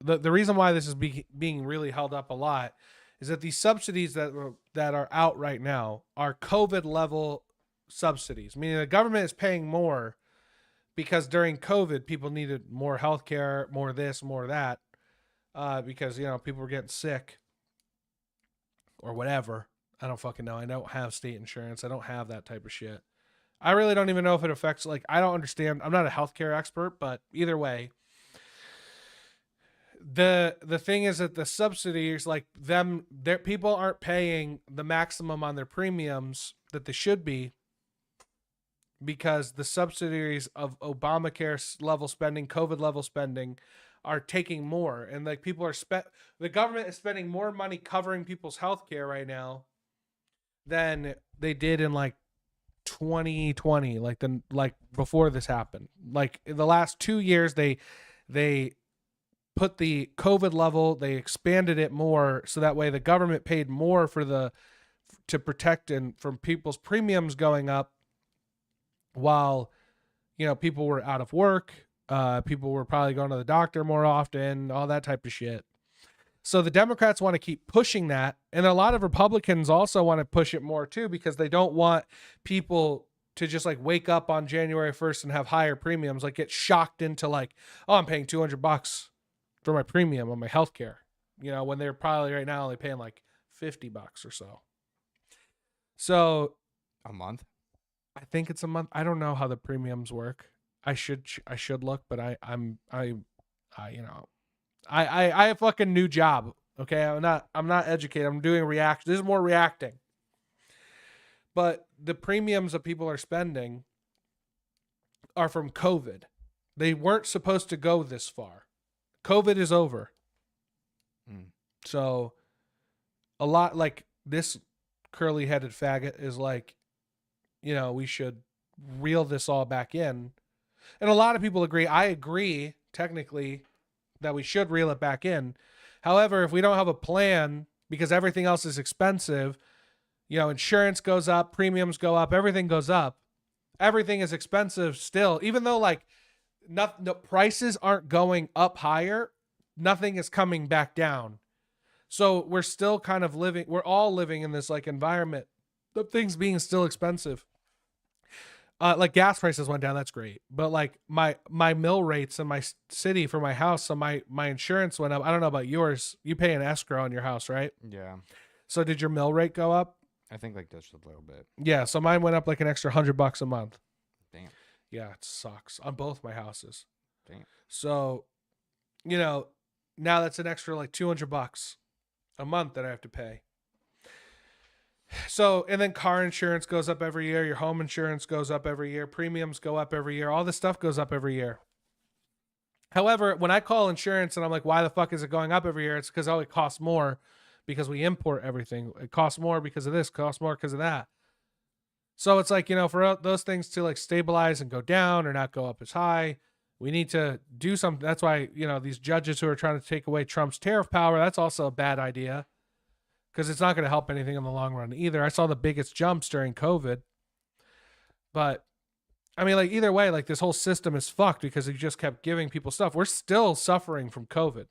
the reason why this is being really held up a lot is that these subsidies that are out right now are COVID level subsidies, meaning the government is paying more because during COVID people needed more healthcare, more this, more that. Because, people were getting sick or whatever. I don't fucking know. I don't have state insurance. I don't have that type of shit. I really don't even know if it affects, I don't understand. I'm not a healthcare expert, but either way, the thing is that the subsidies, their people aren't paying the maximum on their premiums that they should be, because the subsidies of Obamacare level spending, COVID level spending, are taking more, and people are the government is spending more money covering people's health care right now than they did in 2020, before this happened. In the last 2 years, they put the COVID level, they expanded it more, so that way the government paid more to protect and from people's premiums going up, while people were out of work. People were probably going to the doctor more often, all that type of shit. So the Democrats want to keep pushing that. And a lot of Republicans also want to push it more too, because they don't want people to just wake up on January 1st and have higher premiums, get shocked into oh, I'm paying $200 for my premium on my healthcare, when they're probably right now only paying $50 or so. So a month? I think it's a month. I don't know how the premiums work. I should look, but I have a fucking new job. Okay. I'm not educated. I'm doing reaction. This is more reacting. But the premiums that people are spending are from COVID. They weren't supposed to go this far. COVID is over. So a lot this curly headed faggot is we should reel this all back in. And a lot of people agree. I agree, technically, that we should reel it back in. However, if we don't have a plan, because everything else is expensive, insurance goes up, premiums go up, everything goes up. Everything is expensive still. Even though, the prices aren't going up higher, nothing is coming back down. So we're still kind of we're all living in this, environment of things being still expensive. Gas prices went down. That's great. But my mill rates in my city for my house, so my insurance went up. I don't know about yours. You pay an escrow on your house, right? Yeah. So did your mill rate go up? I think just a little bit. Yeah. So mine went up an extra $100 a month. Damn. Yeah. It sucks on both my houses. Damn. So you know, now that's an extra like $200 a month that I have to pay. So, and then car insurance goes up every year. Your home insurance goes up every year. Premiums go up every year. All this stuff goes up every year. However, when I call insurance and I'm like, why the fuck is it going up every year? It's because, oh, it costs more because we import everything. It costs more because of this, costs more because of that. So it's like, you know, for those things to like stabilize and go down or not go up as high, we need to do something. That's why, you know, these judges who are trying to take away Trump's tariff power, that's also a bad idea because it's not going to help anything in the long run either. I saw the biggest jumps during COVID. But I mean, like either way, like this whole system is fucked because you just kept giving people stuff. We're still suffering from COVID.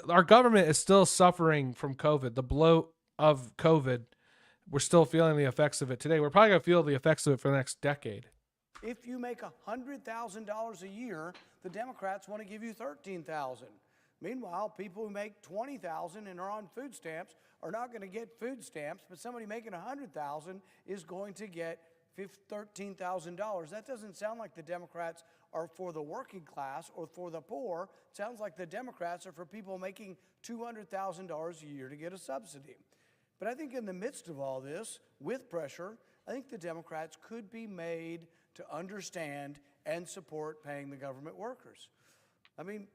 Our government is still suffering from COVID, the bloat of COVID. We're still feeling the effects of it today. We're probably going to feel the effects of it for the next decade. If you make $100,000 a year, the Democrats want to give you $13,000. Meanwhile, people who make $20,000 and are on food stamps are not going to get food stamps, but somebody making $100,000 is going to get $13,000. That doesn't sound like the Democrats are for the working class or for the poor. It sounds like the Democrats are for people making $200,000 a year to get a subsidy. But I think in the midst of all this, with pressure, I think the Democrats could be made to understand and support paying the government workers. I mean,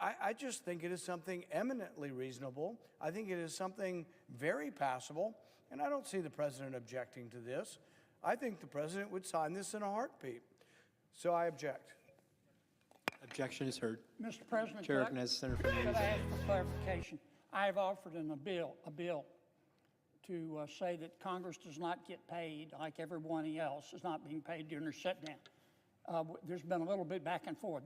I just think it is something eminently reasonable. I think it is something very passable, and I don't see the president objecting to this. I think the president would sign this in a heartbeat. So I object. Objection is heard. Mr. President, Chair recognizes the senator from could I Louisiana. ask for clarification? I have offered a bill to say that Congress does not get paid like everyone else is not being paid during the shutdown. There's been a little bit back and forth.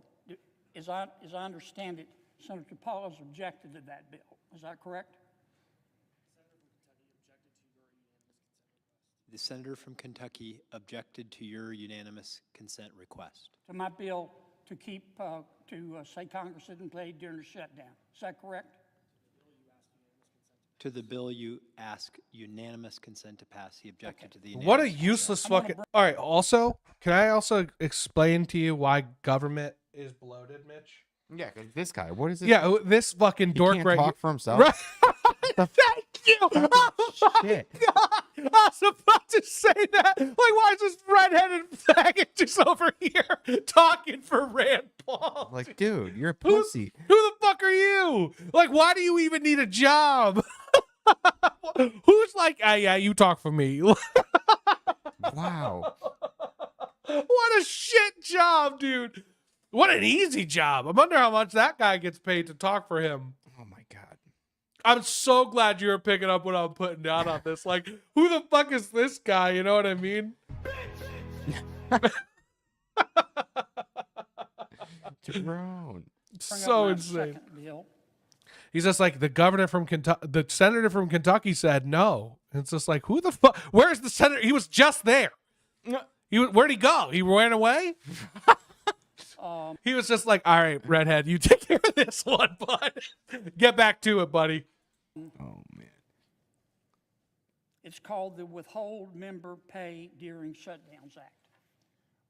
As I understand it, Senator Paul has objected to that bill. Is that correct? The senator from Kentucky objected to your unanimous consent request. To my bill to keep, say Congress isn't paid during the shutdown. Is that correct? To the bill you ask unanimous consent to pass, he objected to the unanimous What a consent. useless fucking. All right. Also, can I also explain to you why government is bloated, Mitch? Yeah, 'cause this guy, what is it? Yeah, this fucking he dork can't right talk here. for himself. Right. Thank you. Oh my Shit. God. I was about to say that. Like, why is this redheaded faggot just over here talking for Rand Paul? Like, dude, you're a pussy. Who the fuck are you? Like, why do you even need a job? Who's like, ah, yeah, you talk for me. Wow. What a shit job, dude. What an easy job. I wonder how much that guy gets paid to talk for him. Oh my God. I'm so glad you were picking up what I'm putting down on this. Like, who the fuck is this guy? You know what I mean? Jerome. So insane. He's just like, the governor from Kentucky, the senator from Kentucky said no. And it's just like, who the fuck? Where's the senator? He was just there. Where'd he go? He ran away? He was just like, all right, redhead, you take care of this one, bud. Get back to it, buddy. Oh man. It's called the Withhold Member Pay During Shutdowns Act.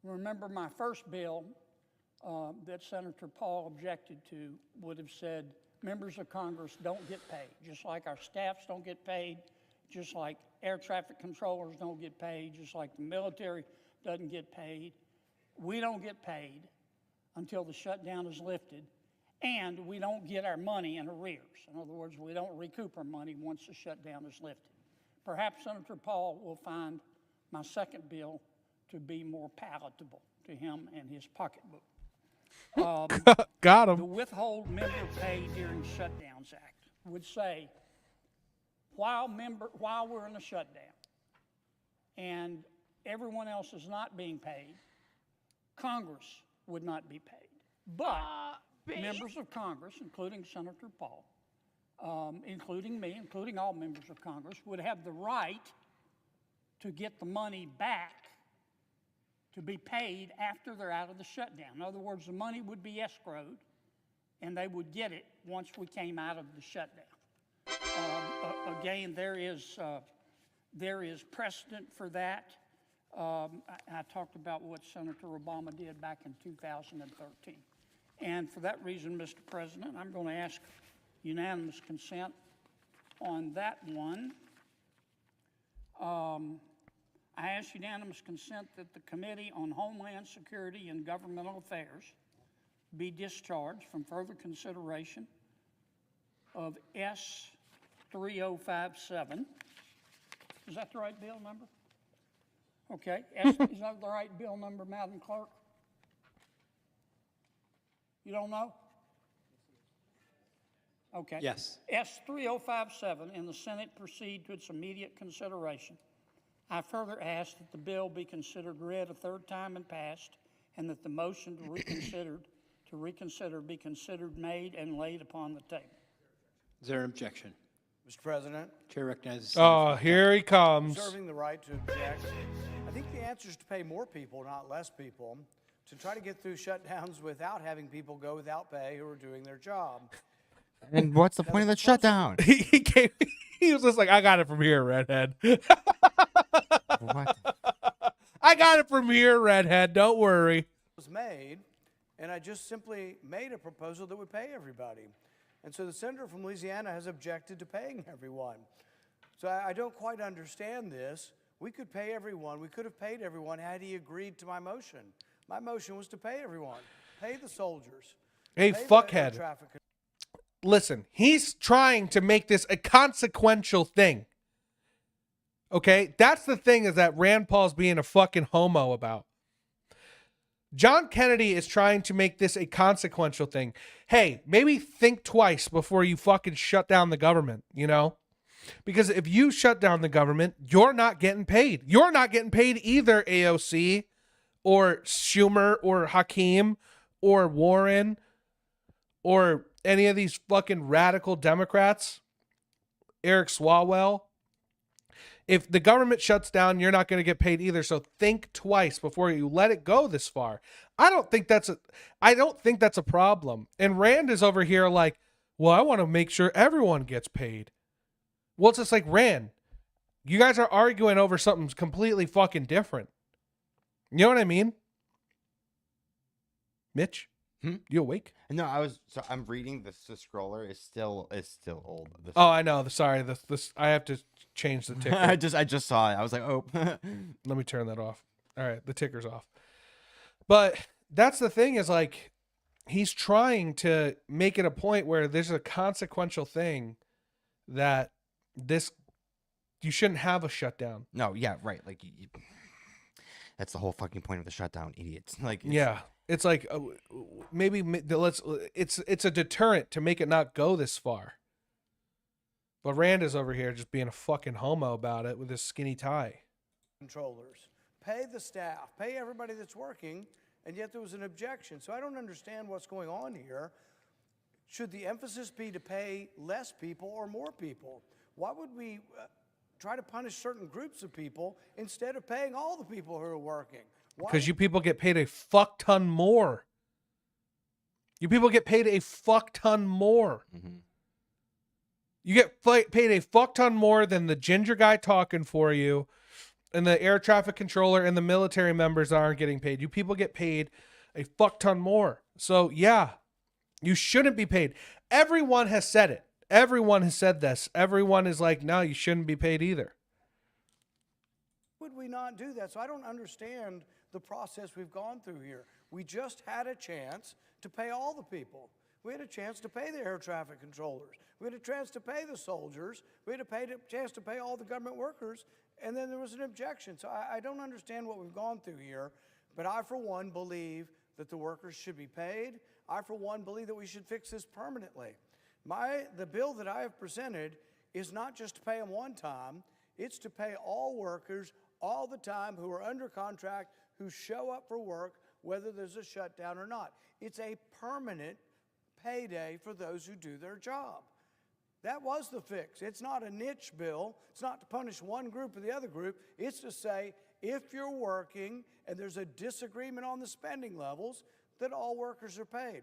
Remember, my first bill that Senator Paul objected to would have said members of Congress don't get paid, just like our staffs don't get paid, just like air traffic controllers don't get paid, just like the military doesn't get paid. We don't get paid until the shutdown is lifted, and we don't get our money in arrears. In other words, we don't recoup our money once the shutdown is lifted. Perhaps Senator Paul will find my second bill to be more palatable to him and his pocketbook. Got The him. Withhold Member Pay During Shutdowns Act would say, while we're in a shutdown and everyone else is not being paid, Congress would not be paid. But members of Congress, including Senator Paul, including me, including all members of Congress, would have the right to get the money back to be paid after they're out of the shutdown. In other words, the money would be escrowed, and they would get it once we came out of the shutdown. Again, there is precedent for that. I talked about what Senator Obama did back in 2013. And for that reason, Mr. President, I'm going to ask unanimous consent on that one. I ask unanimous consent that the Committee on Homeland Security and Governmental Affairs be discharged from further consideration of S 3057. Is that the right bill number? Okay. Is that the right bill number, Madam Clerk? You don't know? Okay. Yes. S 3057 in the Senate proceed to its immediate consideration. I further ask that the bill be considered read a third time and passed, and that the motion to reconsider be considered made and laid upon the table. Is there an objection? Mr. President, Chair recognizes. Oh, here he comes. reserving the right to object. I think the answer is to pay more people, not less people, to try to get through shutdowns without having people go without pay who are doing their job. And what's the point of the shutdown? He came. He was just like, I got it from here, redhead. What? I got it from here, redhead. Don't worry. Was made, and I just simply made a proposal that would pay everybody. And so the senator from Louisiana has objected to paying everyone. So I don't quite understand this. We could pay everyone. We could have paid everyone had he agreed to my motion. My motion was to pay everyone, pay the soldiers. Hey, pay the air fuckhead. traffic. Listen, he's trying to make this a consequential thing. Okay? That's the thing, is that Rand Paul's being a fucking homo about. John Kennedy is trying to make this a consequential thing. Hey, maybe think twice before you fucking shut down the government, you know? Because if you shut down the government, you're not getting paid. You're not getting paid either, AOC or Schumer or Hakeem or Warren or any of these fucking radical Democrats, Eric Swalwell. If the government shuts down, you're not going to get paid either. So think twice before you let it go this far. I don't think that's a problem. And Rand is over here like, well, I want to make sure everyone gets paid. Well, it's just like, Rand, you guys are arguing over something completely fucking different. You know what I mean? Mitch, you awake? No, I'm reading the scroller is still old. Oh, I know. Sorry, this I have to change the ticker. I just saw it. I was like, oh. Let me turn that off. All right, the ticker's off. But that's the thing, is like, he's trying to make it a point where there's a consequential thing that you shouldn't have a shutdown. No, yeah, right. Like, that's the whole fucking point of the shutdown, idiots. Like, Yeah. It's like, maybe it's a deterrent to make it not go this far. But Rand is over here just being a fucking homo about it with his skinny tie. Controllers, pay the staff, pay everybody that's working, and yet there was an objection. So I don't understand what's going on here. Should the emphasis be to pay less people or more people? Why would we try to punish certain groups of people instead of paying all the people who are working? Because you people get paid a fuck ton more. You people get paid a fuck ton more. Mm-hmm. You get paid a fuck ton more than the ginger guy talking for you, and the air traffic controller and the military members that aren't getting paid. You people get paid a fuck ton more. So yeah, you shouldn't be paid. Everyone has said it. Everyone has said this. Everyone is like, no, you shouldn't be paid either. Would we not do that? So I don't understand the process we've gone through here. We just had a chance to pay all the people. We had a chance to pay the air traffic controllers. We had a chance to pay the soldiers. We had a chance to pay all the government workers. And then there was an objection. So I don't understand what we've gone through here. But I, for one, believe that the workers should be paid. I, for one, believe that we should fix this permanently. The bill that I have presented is not just to pay them one time. It's to pay all workers all the time who are under contract, who show up for work, whether there's a shutdown or not. It's a permanent payday for those who do their job. That was the fix. It's not a niche bill. It's not to punish one group or the other group. It's to say, if you're working and there's a disagreement on the spending levels, that all workers are paid.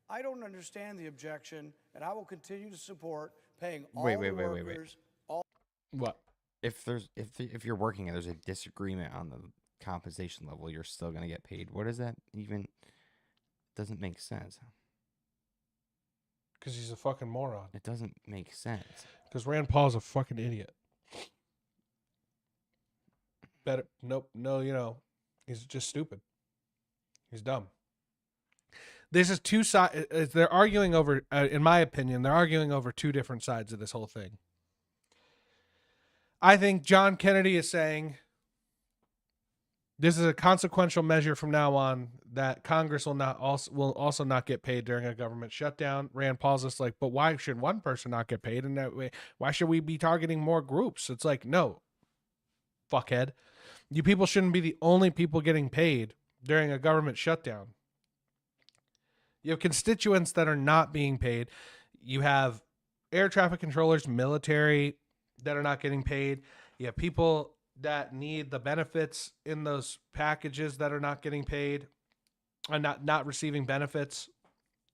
I don't understand the objection, and I will continue to support paying all workers. What? If you're working and there's a disagreement on the compensation level, you're still going to get paid. What does that even? Doesn't make sense. Because he's a fucking moron. It doesn't make sense. Because Rand Paul's a fucking idiot. Better, nope, no, he's just stupid. He's dumb. This is two sides. They're arguing over, in my opinion, they're arguing over two different sides of this whole thing. I think John Kennedy is saying this is a consequential measure from now on that Congress will also not get paid during a government shutdown. Rand Paul's just like, but why should one person not get paid? And that way, why should we be targeting more groups? It's like, no, fuckhead. You people shouldn't be the only people getting paid during a government shutdown. You have constituents that are not being paid. You have air traffic controllers, military that are not getting paid. You have people that need the benefits in those packages that are not getting paid and not receiving benefits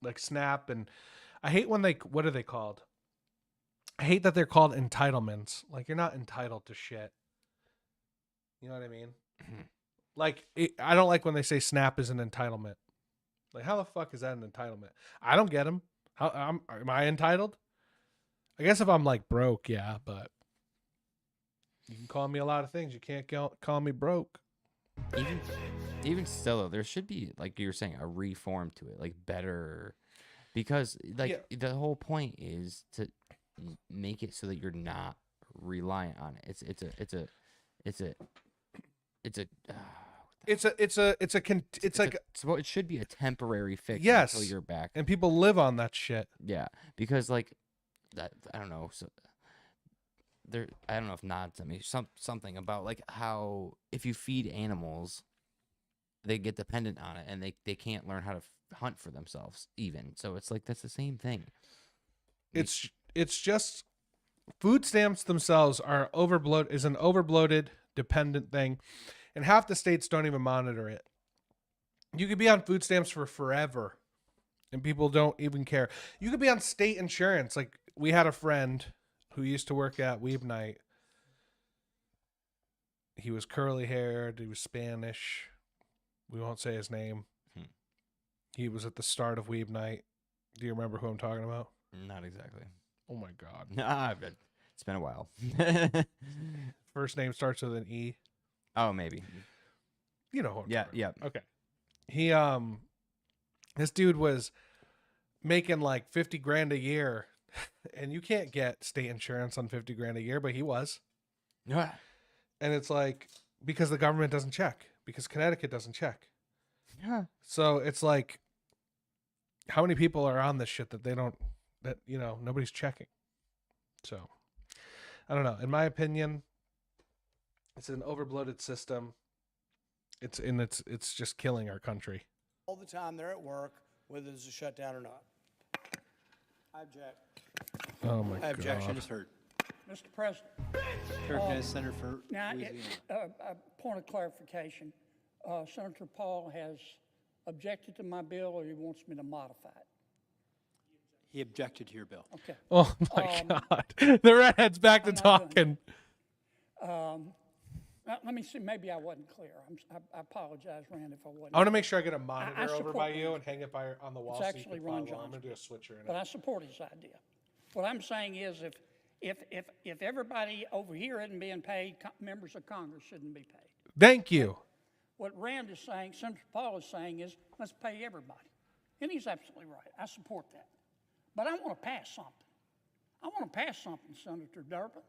like SNAP. And I hate when what are they called? I hate that they're called entitlements. Like, you're not entitled to shit. You know what I mean? Like, I don't like when they say SNAP is an entitlement. Like, how the fuck is that an entitlement? I don't get them. Am I entitled? I guess if I'm like broke, yeah, but you can call me a lot of things. You can't call me broke. Even still, though, there should be, like you were saying, a reform to it, like better, because the whole point is to make it so that you're not reliant on it. So it should be a temporary fix. Yes, until you're back, and people live on that shit. Yeah, because like that, I don't know. So I don't know if nods at me something about like how if you feed animals, they get dependent on it and they can't learn how to hunt for themselves even. So it's like that's the same thing. It's just food stamps themselves are an overbloated dependent thing, and half the states don't even monitor it. You could be on food stamps for forever and people don't even care. You could be on state insurance. Like, we had a friend who used to work at Weeb Night. He was curly haired. He was Spanish. We won't say his name. He was at the start of Weeb Night. Do you remember who I'm talking about? Not exactly. Oh my God. Nah, it's been a while. First name starts with an E. Oh, maybe. You know who I'm talking yeah. about. Okay. He this dude was making like 50 grand a year, and you can't get state insurance on 50 grand a year, but he was. Yeah. And it's like, because the government doesn't check, because Connecticut doesn't check. Yeah. So it's like, how many people are on this shit that nobody's checking? So I don't know. In my opinion, it's an overbloated system. It's just killing our country. All the time they're at work, whether there's a shutdown or not. I object. Oh my God. Objection is heard. Mr. President. Recognize Senator for Now, Louisiana. a point of clarification. Senator Paul has objected to my bill, or he wants me to modify it? He objected to your bill. Okay. Oh my God. The redhead's back to talking. Let me see. Maybe I wasn't clear. I apologize, Rand, if I wasn't. I want to make sure I get a monitor I over support by you Ron. and hang it on the wall. It's so you actually can Ron follow. I'm Johnson. going to do a switcher in But it. I support his idea. What I'm saying is if everybody over here isn't being paid, members of Congress shouldn't be paid. Thank you. What Rand is saying, Senator Paul is saying is, let's pay everybody. And he's absolutely right. I support that. But I want to pass something. I want to pass something, Senator Durbin.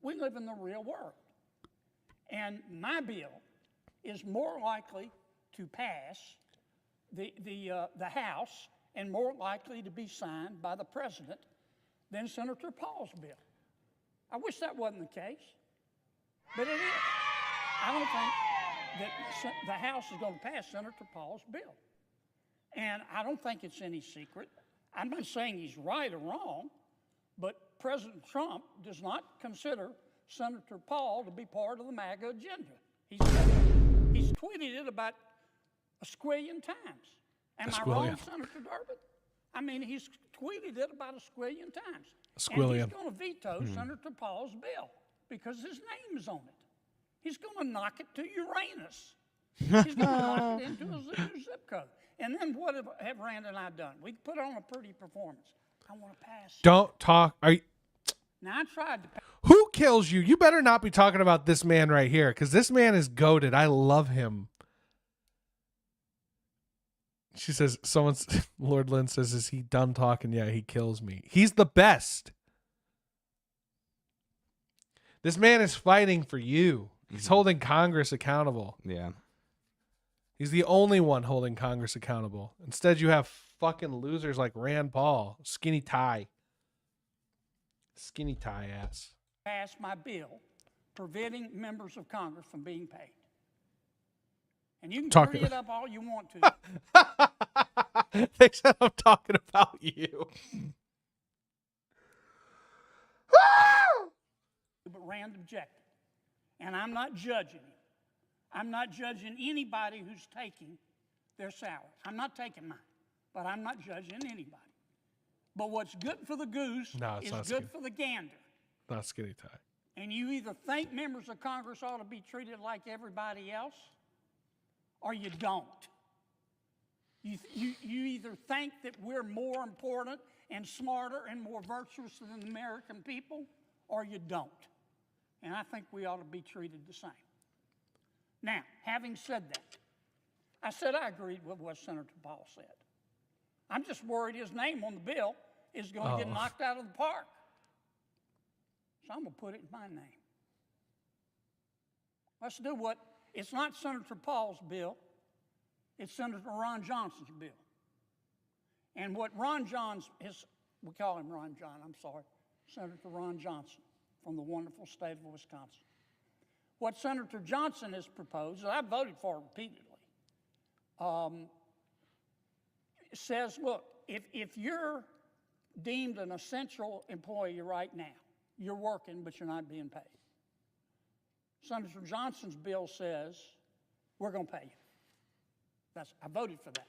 We live in the real world. And my bill is more likely to pass the House and more likely to be signed by the President than Senator Paul's bill. I wish that wasn't the case, but it is. I don't think that the House is going to pass Senator Paul's bill. And I don't think it's any secret. I'm not saying he's right or wrong, but President Trump does not consider Senator Paul to be part of the MAGA agenda. He's tweeted it about a squillion times. Am I wrong, Senator Durbin? I mean, he's tweeted it about a squillion times. And he's going to veto Senator Paul's bill because his name is on it. He's going to knock it to Uranus. He's going to knock it into a zip code. And then what have Rand and I done? We put on a pretty performance. I want to pass. Don't talk. Are you, Now, I tried to pass. who kills you? You better not be talking about this man right here, because this man is goated. I love him. She says, Lord Lynn says, is he done talking? Yeah, he kills me. He's the best. This man is fighting for you. He's holding Congress accountable. Yeah. He's the only one holding Congress accountable. Instead, you have fucking losers like Rand Paul, skinny tie ass. Pass my bill preventing members of Congress from being paid. And you can hurry it up all you want to. They said I'm talking about you. But Rand objected. And I'm not judging him. I'm not judging anybody who's taking their salary. I'm not taking mine, but I'm not judging anybody. But what's good for the goose is good for the gander. Not skinny tie. And you either think members of Congress ought to be treated like everybody else, or you don't. You either think that we're more important and smarter and more virtuous than the American people, or you don't. And I think we ought to be treated the same. Now, having said that, I said I agreed with what Senator Paul said. I'm just worried his name on the bill is going to get knocked out of the park. So I'm going to put it in my name. Let's do what, it's not Senator Paul's bill, it's Senator Ron Johnson's bill. And what Ron Johns, we call him Ron John, I'm sorry, Senator Ron Johnson from the wonderful state of Wisconsin. What Senator Johnson has proposed, and I've voted for repeatedly, says, look, if you're deemed an essential employee right now, you're working, but you're not being paid. Senator Johnson's bill says, we're going to pay you. I voted for that.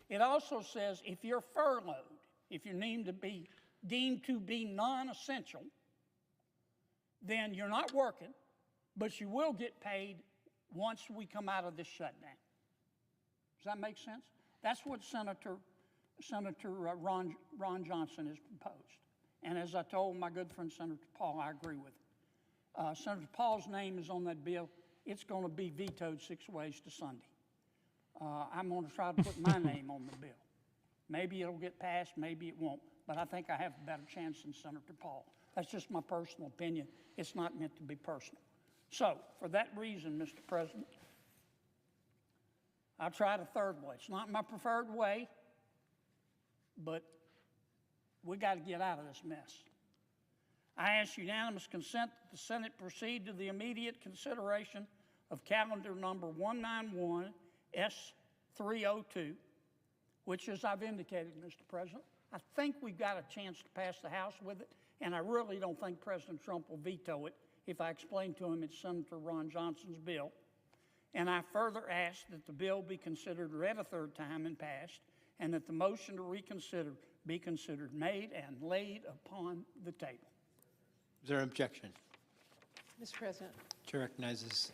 It also says if you're furloughed, if you're deemed to be non-essential, then you're not working, but you will get paid once we come out of this shutdown. Does that make sense? That's what Senator Ron Johnson has proposed. And as I told my good friend Senator Paul, I agree with him. Senator Paul's name is on that bill. It's going to be vetoed 6 ways to Sunday. I'm going to try to put my name on the bill. Maybe it'll get passed, maybe it won't, but I think I have a better chance than Senator Paul. That's just my personal opinion. It's not meant to be personal. So, for that reason, Mr. President, I tried a third way. It's not my preferred way, but we got to get out of this mess. I ask unanimous consent that the Senate proceed to the immediate consideration of calendar number 191 S302, which, as I've indicated, Mr. President, I think we've got a chance to pass the House with it, and I really don't think President Trump will veto it if I explain to him it's Senator Ron Johnson's bill. And I further ask that the bill be considered read a third time and passed, and that the motion to reconsider be considered made and laid upon the table. Is there an objection? Mr. President. Chair recognizes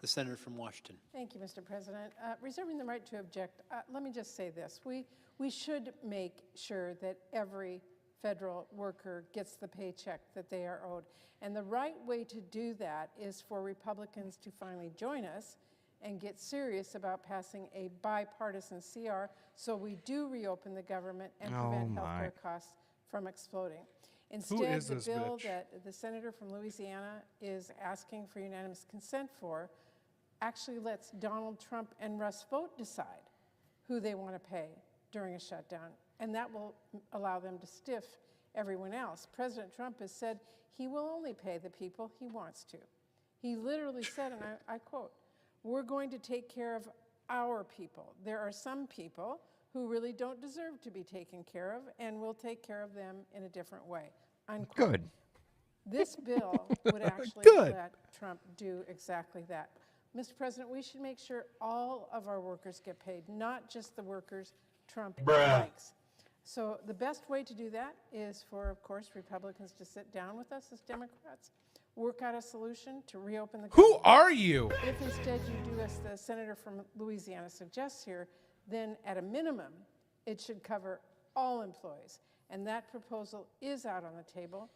the senator from Washington. Thank you, Mr. President. Reserving the right to object, let me just say this. We should make sure that every federal worker gets the paycheck that they are owed. And the right way to do that is for Republicans to finally join us and get serious about passing a bipartisan CR so we do reopen the government and prevent healthcare costs from exploding. Instead, the bill that the senator from Louisiana is asking for unanimous consent for actually lets Donald Trump and Russ Vought decide who they want to pay during a shutdown, and that will allow them to stiff everyone else. President Trump has said he will only pay the people he wants to. He literally said, and I quote, "We're going to take care of our people. There are some people who really don't deserve to be taken care of, and we'll take care of them in a different way." Unquote. Good. This bill would actually let Trump do exactly that. Mr. President, we should make sure all of our workers get paid, not just the workers Trump likes. So the best way to do that is for, of course, Republicans to sit down with us as Democrats, work out a solution to reopen the government. Who are you? If instead you do as the senator from Louisiana suggests here, then at a minimum, it should cover all employees. And that proposal is out on the table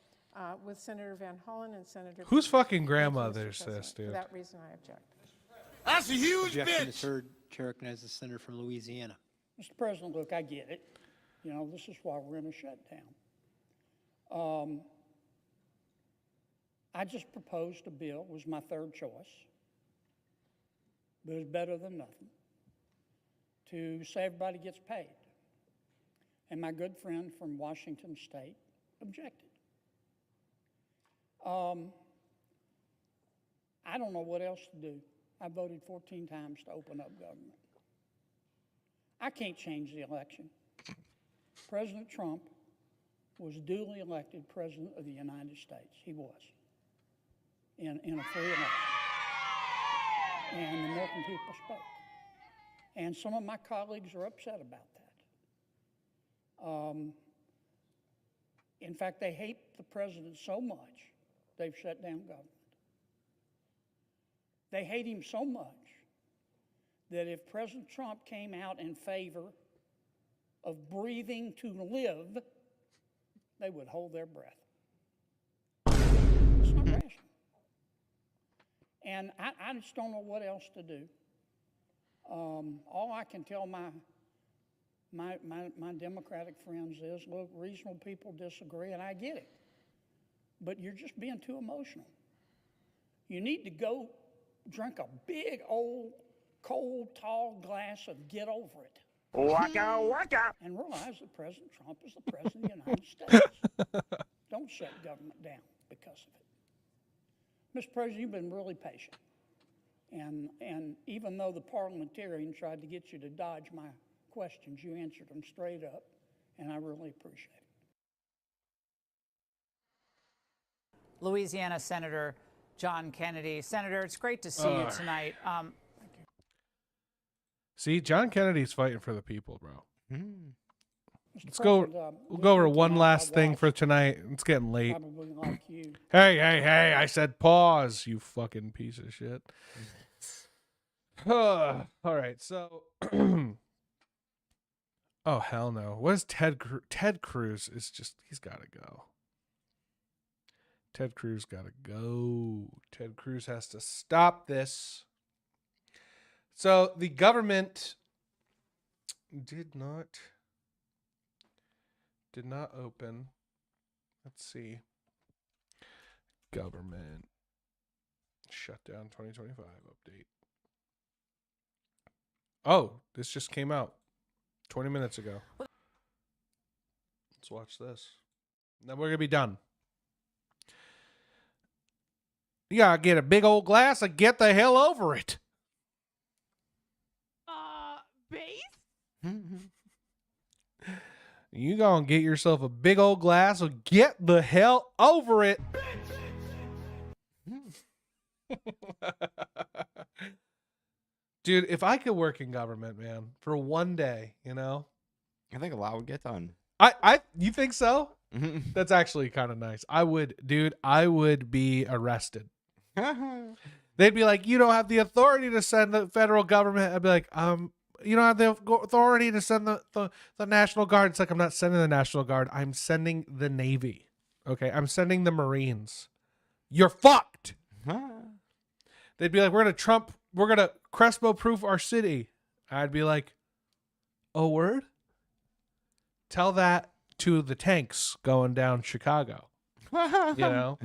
with Senator Van Hollen and Senator... Whose fucking Thank you, Mr. grandmother's this, President. dude? For that reason, I object. That's a huge Objection is bitch. heard. Chair recognizes the senator from Louisiana. Mr. President, look, I get it. You know, this is why we're in a shutdown. I just proposed a bill, was my third choice, but it's better than nothing, to say everybody gets paid. And my good friend from Washington State objected. I don't know what else to do. I voted 14 times to open up government. I can't change the election. President Trump was duly elected President of the United States. He was. In a free election. And the American people spoke. And some of my colleagues are upset about that. In fact, they hate the president so much, they've shut down government. They hate him so much that if President Trump came out in favor of breathing to live, they would hold their breath. It's not rational. And I just don't know what else to do. All I can tell my Democratic friends is, look, reasonable people disagree, and I get it. But you're just being too emotional. You need to go drink a big, old, cold, tall glass of get over it. Waka waka. And realize that President Trump is the President of the United States. Don't shut government down because of it. Mr. President, you've been really patient. And even though the parliamentarian tried to get you to dodge my questions, you answered them straight up, and I really appreciate it. Louisiana Senator John Kennedy. Senator, it's great to see you tonight. See, John Kennedy's fighting for the people, bro. Let's President, go. We'll go over one last thing for tonight. It's getting late. Probably like you. Hey! I said pause. You fucking piece of shit. All right, so. Oh hell no! What is Ted Cruz? Is just he's got to go. Ted Cruz got to go. Ted Cruz has to stop this. So the government did not open. Let's see. Government shutdown 2025 update. Oh, this just came out 20 minutes ago. Let's watch this. Then we're going to be done. You got to get a big old glass and get the hell over it. Base? You gonna get yourself a big old glass and get the hell over it. Dude, if I could work in government, man, for one day, you know, I think a lot would get done. You think so? That's actually kind of nice. I would be arrested. They'd be like, you don't have the authority to send the federal government. I'd be like, you don't have the authority to send the National Guard. It's like, I'm not sending the National Guard. I'm sending the Navy. Okay, I'm sending the Marines. You're fucked. They'd be like, we're gonna Crespo proof our city. I'd be like, oh, word? Tell that to the tanks going down Chicago. You know?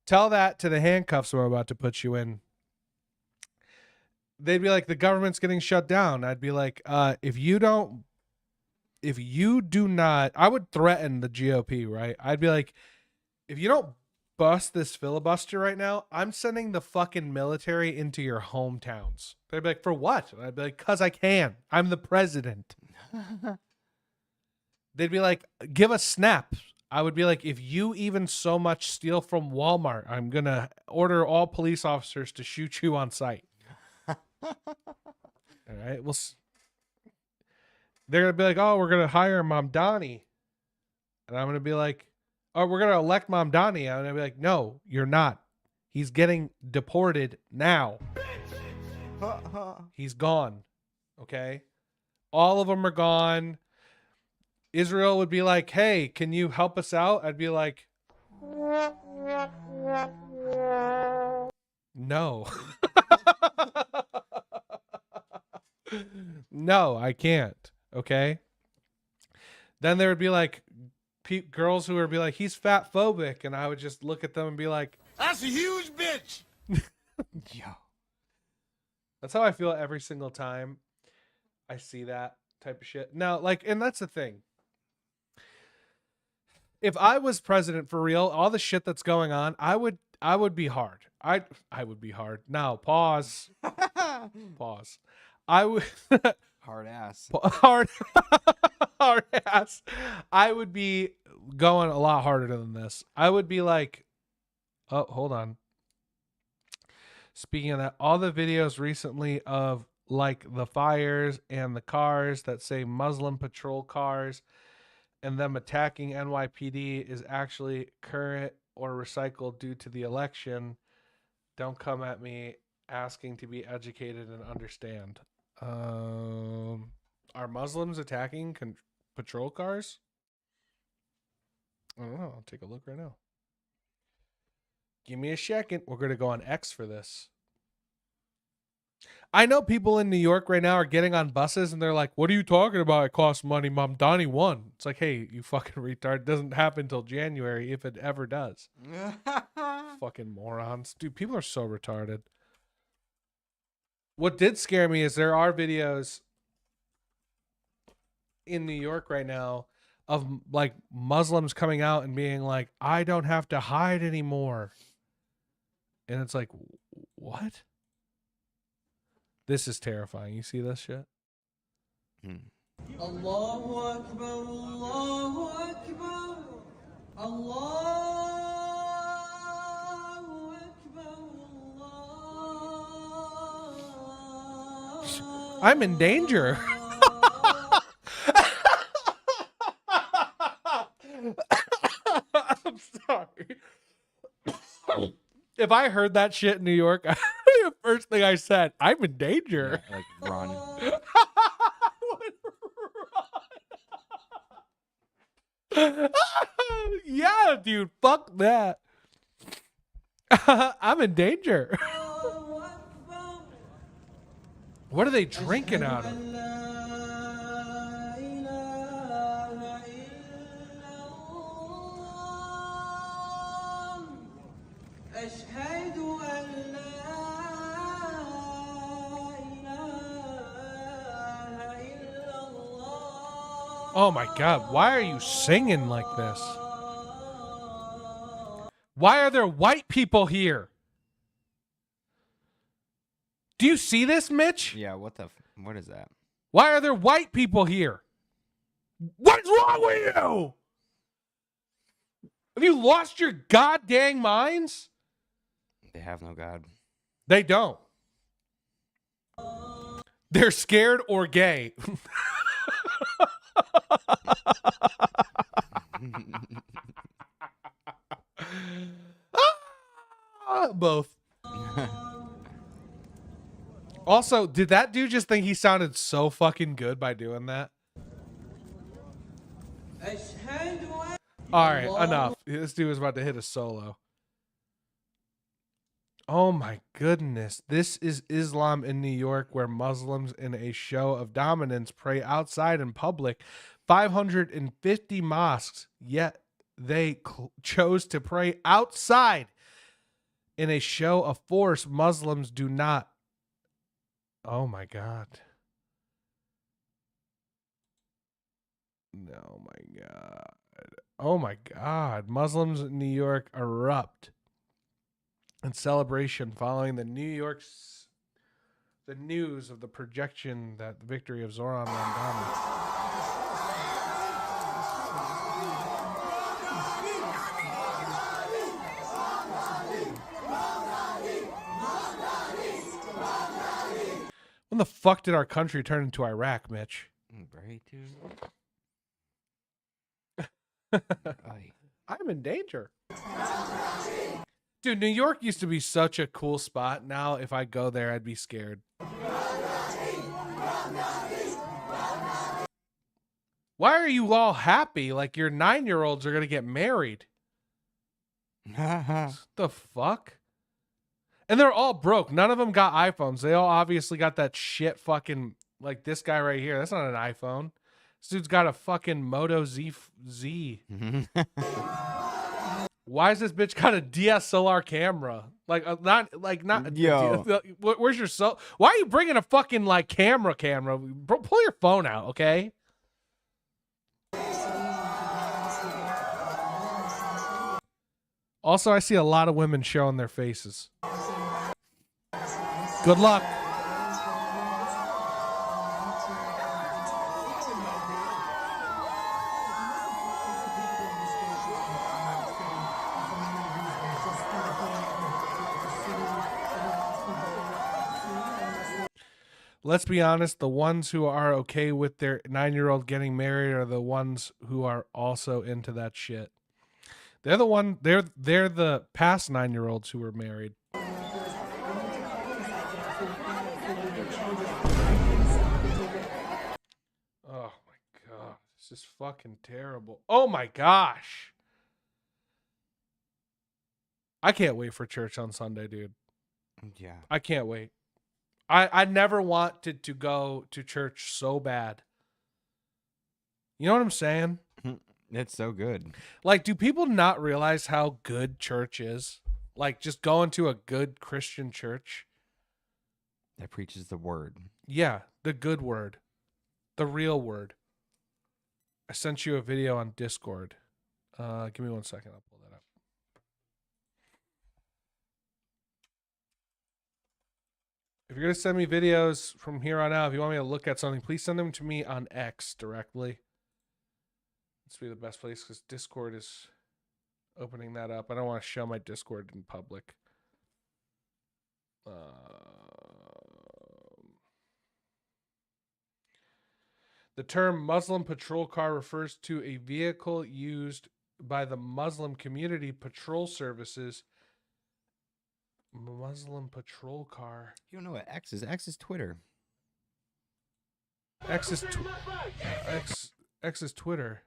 Tell that to the handcuffs I'm about to put you in. They'd be like, the government's getting shut down. I'd be like, if you do not, I would threaten the GOP, right? I'd be like, if you don't bust this filibuster right now, I'm sending the fucking military into your hometowns. They'd be like, for what? And I'd be like, cause I can. I'm the president. They'd be like, give us snaps. I would be like, if you even so much steal from Walmart, I'm going to order all police officers to shoot you on sight. All right. Well, they're going to be like, oh, we're going to hire Mamdani. And I'm going to be like, oh, we're going to elect Mamdani. I'm going to be like, no, you're not. He's getting deported now. He's gone. Okay. All of them are gone. Israel would be like, hey, can you help us out? I'd be like, no. No, I can't. Okay. Then there would be like girls who would be like, he's fat phobic. And I would just look at them and be like, That's a huge bitch. Yo. that's how I feel every single time I see that type of shit. Now, like, and that's the thing. If I was president for real, all the shit that's going on, I would be hard. I would be hard. Now, pause. Pause. I would Hard ass. hard hard ass. I would be going a lot harder than this. I would be like, oh, hold on. Speaking of that, all the videos recently of like the fires and the cars that say Muslim patrol cars and them attacking NYPD is actually current or recycled due to the election. Don't come at me asking to be educated and understand. Are Muslims attacking patrol cars? I don't know. I'll take a look right now. Give me a second. We're going to go on X for this. I know people in New York right now are getting on buses and they're like, what are you talking about? It costs money. Mom, Donnie won. It's like, hey, you fucking retard. It doesn't happen till January if it ever does. Fucking morons. Dude, people are so retarded. What did scare me is there are videos in New York right now of like Muslims coming out and being like, I don't have to hide anymore. And it's like, what? This is terrifying. You see this shit? Allahu Akbar, Allahu Akbar, Allahu Akbar, Allah. I'm in danger. I'm sorry. If I heard that shit in New York, the first thing I said, I'm in danger. Yeah, like run. Yeah, dude, fuck that. I'm in danger. What are they drinking out of? Oh my God, why are you singing like this? Why are there white people here? Do you see this, Mitch? Yeah, what is that? Why are there white people here? What's wrong with you? Have you lost your goddamn minds? They have no God. They don't. They're scared or gay. Both. Also, did that dude just think he sounded so fucking good by doing that? All right, enough. This dude was about to hit a solo. Oh my goodness. This is Islam in New York, where Muslims in a show of dominance pray outside in public. 550 mosques, yet they chose to pray outside in a show of force. Muslims do not. Oh my God. Oh my God. Oh my God. Muslims in New York erupt in celebration following the news of the projection that the victory of Zoran Randami. When the fuck did our country turn into Iraq, Mitch? Right, dude. I'm in danger. Dude, New York used to be such a cool spot. Now, if I go there, I'd be scared. Why are you all happy? Like your 9-year-olds are gonna get married. The fuck? And they're all broke. None of them got iPhones. They all obviously got that shit fucking, like this guy right here. That's not an iPhone. This dude's got a fucking Moto Z. Why is this bitch got a DSLR camera? Like not Yo. Where's your Why are you bringing a fucking like camera? Bro, pull your phone out, okay? Also, I see a lot of women showing their faces. Good luck. Let's be honest, the ones who are okay with their 9-year-old getting married are the ones who are also into that shit. They're the past 9-year-olds who were married. Oh my god, this is fucking terrible. Oh my gosh. I can't wait for church on Sunday, dude. Yeah. I can't wait. I never wanted to go to church so bad. You know what I'm saying? It's so good. Like, do people not realize how good church is? Like, just going to a good Christian church. That preaches the word. Yeah, the good word. The real word. I sent you a video on Discord. Give me 1 second. I'll pull that up. If you're going to send me videos from here on out, if you want me to look at something, please send them to me on X directly. This would be the best place because Discord is opening that up. I don't want to show my Discord in public. The term Muslim patrol car refers to a vehicle used by the Muslim community patrol services. Muslim patrol car. You don't know what X is? X is Twitter. X is Twitter.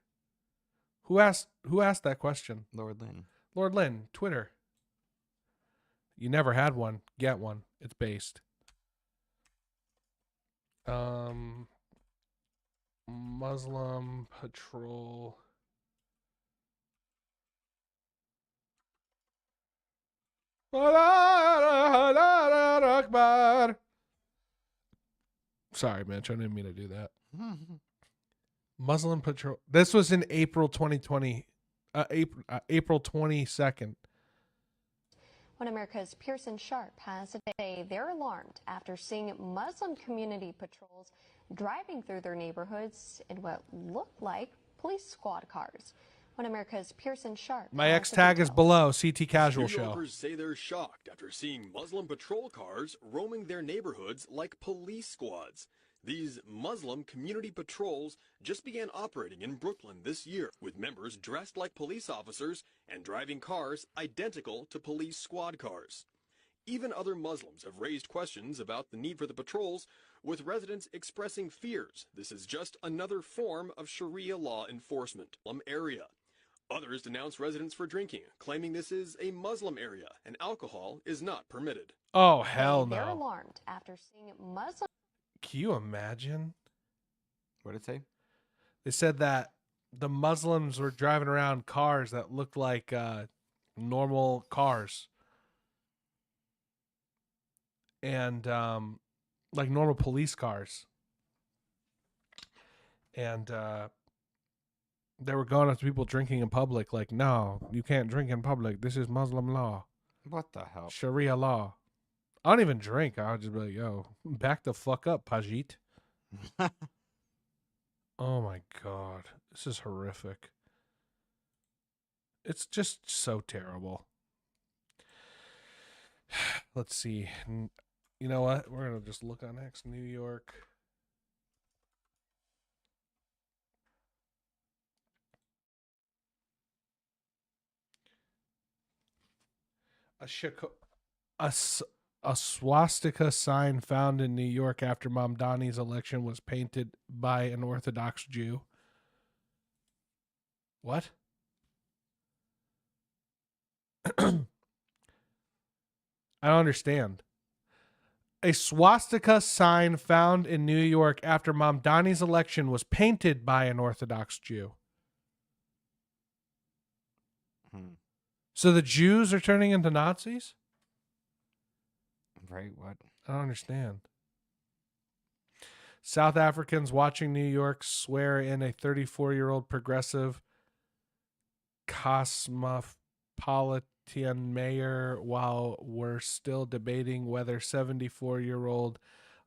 Who asked that question? Lord Lynn. Lord Lynn, Twitter. You never had one. Get one. It's based. Muslim patrol. Sorry, Mitch. I didn't mean to do that. Muslim patrol. This was in April 2020. April 22nd. One America's Pearson Sharp has today they're alarmed after seeing Muslim community patrols driving through their neighborhoods in what looked like police squad cars. One America's Pearson Sharp. My X tag is below. CT Casual New Show. Yorkers say they're shocked after seeing Muslim patrol cars roaming their neighborhoods like police squads. These Muslim community patrols just began operating in Brooklyn this year, with members dressed like police officers and driving cars identical to police squad cars. Even other Muslims have raised questions about the need for the patrols, with residents expressing fears this is just another form of Sharia law enforcement. Area. Others denounce residents for drinking, claiming this is a Muslim area and alcohol is not permitted. Oh, hell They're no. alarmed after seeing Muslim. Can you imagine? What did it say? They said that the Muslims were driving around cars that looked like normal cars. And like normal police cars. And they were going up to people drinking in public like, no, you can't drink in public. This is Muslim law. What the hell? Sharia law. I don't even drink. I'll just be like, yo, back the fuck up, Pajit. Oh my God. This is horrific. It's just so terrible. Let's see. You know what? We're going to just look on X. New York. A swastika sign found in New York after Mamdani's election was painted by an Orthodox Jew. What? I don't understand. A swastika sign found in New York after Mamdani's election was painted by an Orthodox Jew. So the Jews are turning into Nazis? Right, what? I don't understand. South Africans watching New York swear in a 34-year-old progressive cosmopolitan mayor while we're still debating whether 74-year-old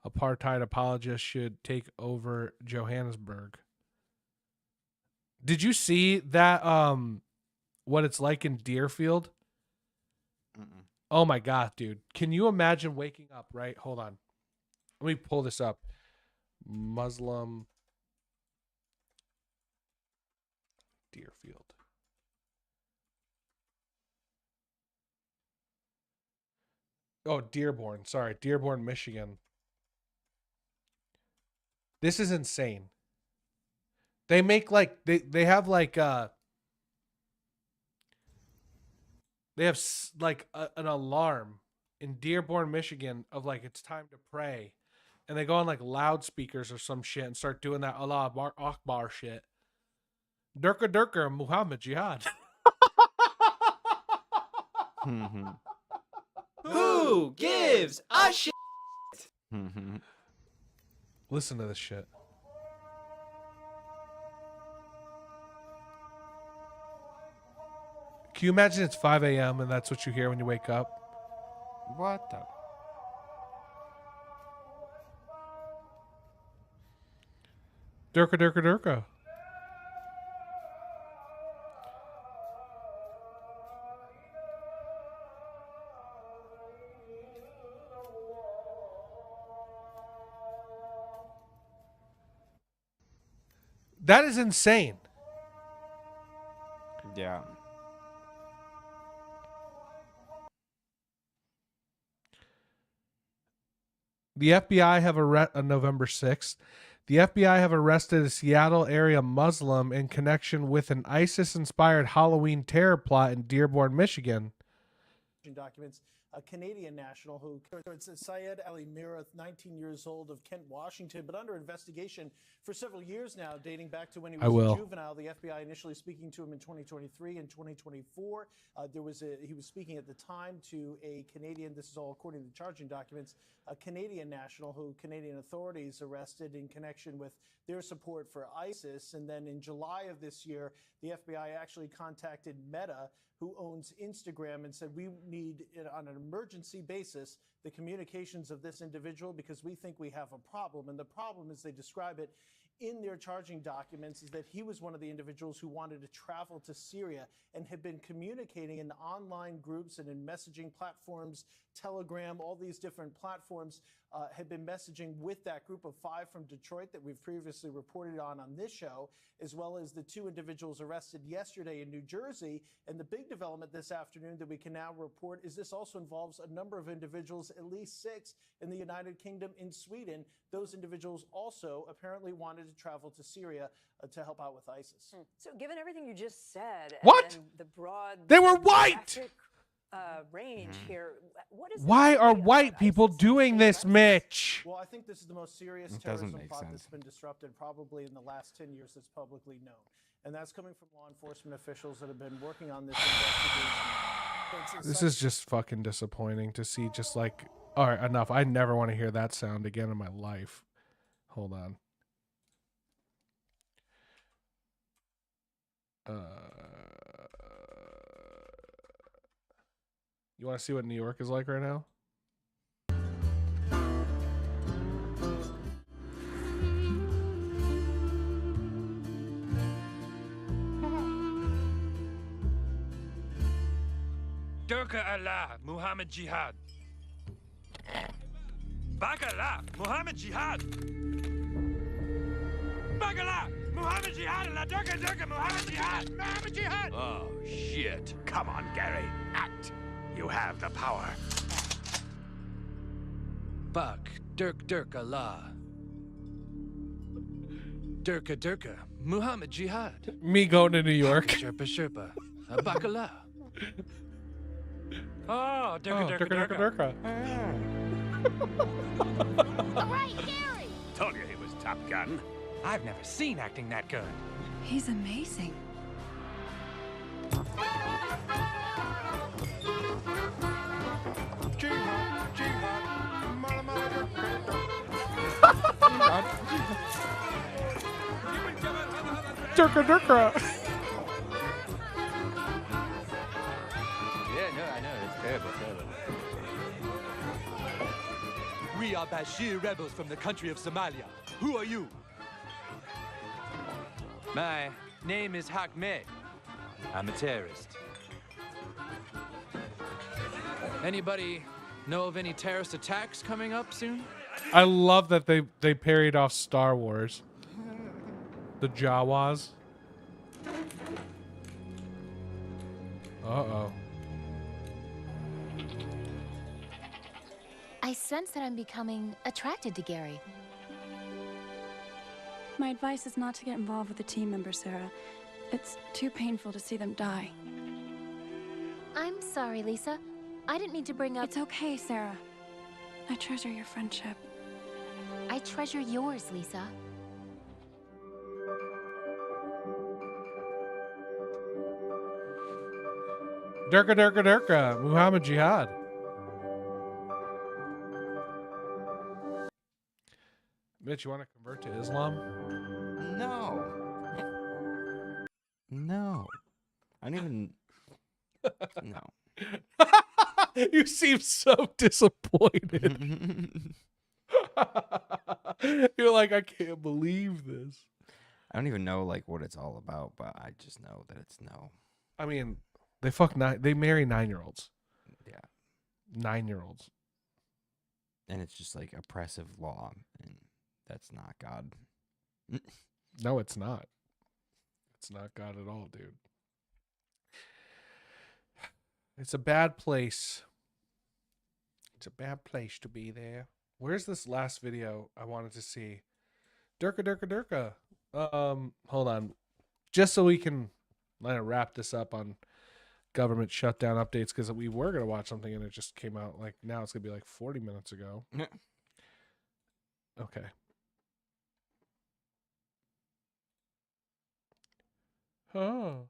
apartheid apologists should take over Johannesburg. Did you see that what it's like in Deerfield? Mm-mm. Oh my God, dude. Can you imagine waking up, right? Hold on. Let me pull this up. Muslim Deerfield. Oh, Dearborn. Sorry, Dearborn, Michigan. This is insane. They make like they have like they have like an alarm in Dearborn, Michigan of like it's time to pray. And they go on like loudspeakers or some shit and start doing that Allah Akbar shit. Durka Durka Muhammad Jihad. Who gives a shit? Listen to this shit. Can you imagine it's 5 a.m. and that's what you hear when you wake up? What the? Durka Durka Durka. That is insane. Yeah. The FBI have on November 6th. The FBI have arrested a Seattle area Muslim in connection with an ISIS-inspired Halloween terror plot in Dearborn, Michigan. Documents a Canadian national who it's Syed Ali Mirath, 19 years old, of Kent, Washington, but under investigation for several years now, dating back to when he was a juvenile. The FBI initially speaking to him in 2023 and 2024. He was speaking at the time to a Canadian, this is all according to the charging documents, a Canadian national who Canadian authorities arrested in connection with their support for ISIS. And then in July of this year, the FBI actually contacted Meta, who owns Instagram, and said, we need, on an emergency basis, the communications of this individual because we think we have a problem. And the problem, as they describe it in their charging documents, is that he was one of the individuals who wanted to travel to Syria and had been communicating in online groups and in messaging platforms, Telegram, all these different platforms, had been messaging with that group of 5 from Detroit that we've previously reported on this show, as well as the 2 individuals arrested yesterday in New Jersey. And the big development this afternoon that we can now report is this also involves a number of individuals, at least 6 in the United Kingdom, in Sweden. Those individuals also apparently wanted to travel to Syria to help out with ISIS. So given everything you just said, What? and the broad They were white! range here, what is Why are white people doing this, Mitch? Well, I think this is the most serious It doesn't terrorism make plot sense. that's been disrupted probably in the last 10 years that's publicly known. And that's coming from law enforcement officials that have been working on this investigation. This is just fucking disappointing to see just like, all right, enough. I never want to hear that sound again in my life. Hold on. You want to see what New York is like right now? Durka Allah, Muhammad Jihad. Bagala, Muhammad Jihad. Bagala, Muhammad Jihad, Allah, Durka, Durka, Muhammad Jihad, Muhammad Jihad. Oh, shit. Come on, Gary, act. You have the power. Bak, Dirk, Allah. Durka Durka, Muhammad Jihad. Me going to New York. Sherpa Sherpa, Bacala. Oh, Durka Durka Durka. All right, Gary. Told you he was Top Gun. I've never seen acting that good. He's amazing. Durka Durka. Yeah, no, I know. It's terrible, terrible. We are Bashir rebels from the country of Somalia. Who are you? My name is Hakmed. I'm a terrorist. Anybody know of any terrorist attacks coming up soon? I love that they parried off Star Wars. The Jawas. Uh-oh. I sense that I'm becoming attracted to Gary. My advice is not to get involved with a team member, Sarah. It's too painful to see them die. I'm sorry, Lisa. I didn't mean to bring up... It's okay, Sarah. I treasure your friendship. I treasure yours, Lisa. Durka Durka Durka. Muhammad Jihad. Mitch, you want to convert to Islam? No. No. I don't even. No. You seem so disappointed. You're like, I can't believe this. I don't even know like what it's all about, but I just know that it's no. I mean, they marry 9-year-olds. Yeah. 9-year-olds. And it's just like oppressive law, and that's not God. No, it's not. It's not God at all, dude. It's a bad place. It's a bad place to be there. Where's this last video I wanted to see? Durka Durka Durka. Hold on. Just so we can wrap this up on government shutdown updates, because we were going to watch something and it just came out like now it's going to be like 40 minutes ago. Okay. Oh.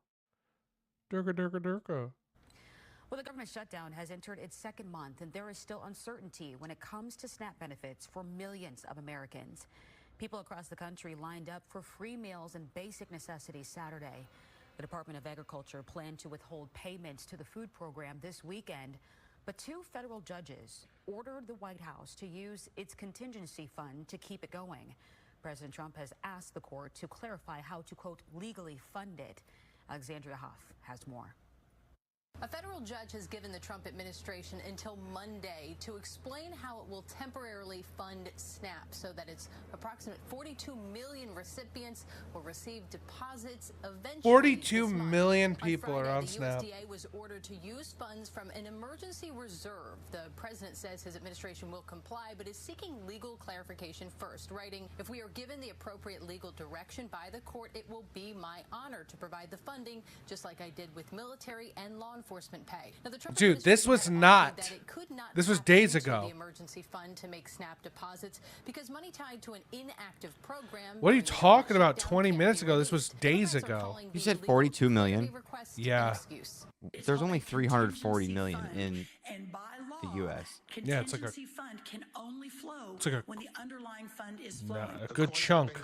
Durka Durka Durka. Well, the government shutdown has entered its second month, and there is still uncertainty when it comes to SNAP benefits for millions of Americans. People across the country lined up for free meals and basic necessities Saturday. The Department of Agriculture planned to withhold payments to the food program this weekend, but 2 federal judges ordered the White House to use its contingency fund to keep it going. President Trump has asked the court to clarify how to, quote, legally fund it. Alexandria Hoff has more. A federal judge has given the Trump administration until Monday to explain how it will temporarily fund SNAP so that its approximate 42 million recipients will receive deposits eventually. 42 million people are on SNAP. The USDA was ordered to use funds from an emergency reserve. The president says his administration will comply, but is seeking legal clarification first, writing, "If we are given the appropriate legal direction by the court, it will be my honor to provide the funding, just like I did with military and law enforcement pay." Now, the Trump Dude, this was not. This was days ago. The emergency fund to make SNAP deposits because money tied to an inactive program. What are you talking about? 20 minutes ago. This was days ago. You said 42 million. Yeah. There's only 340 million in the U.S. Yeah, it's like a. Fund can only flow it's like a. when the underlying fund is flowing. A good chunk.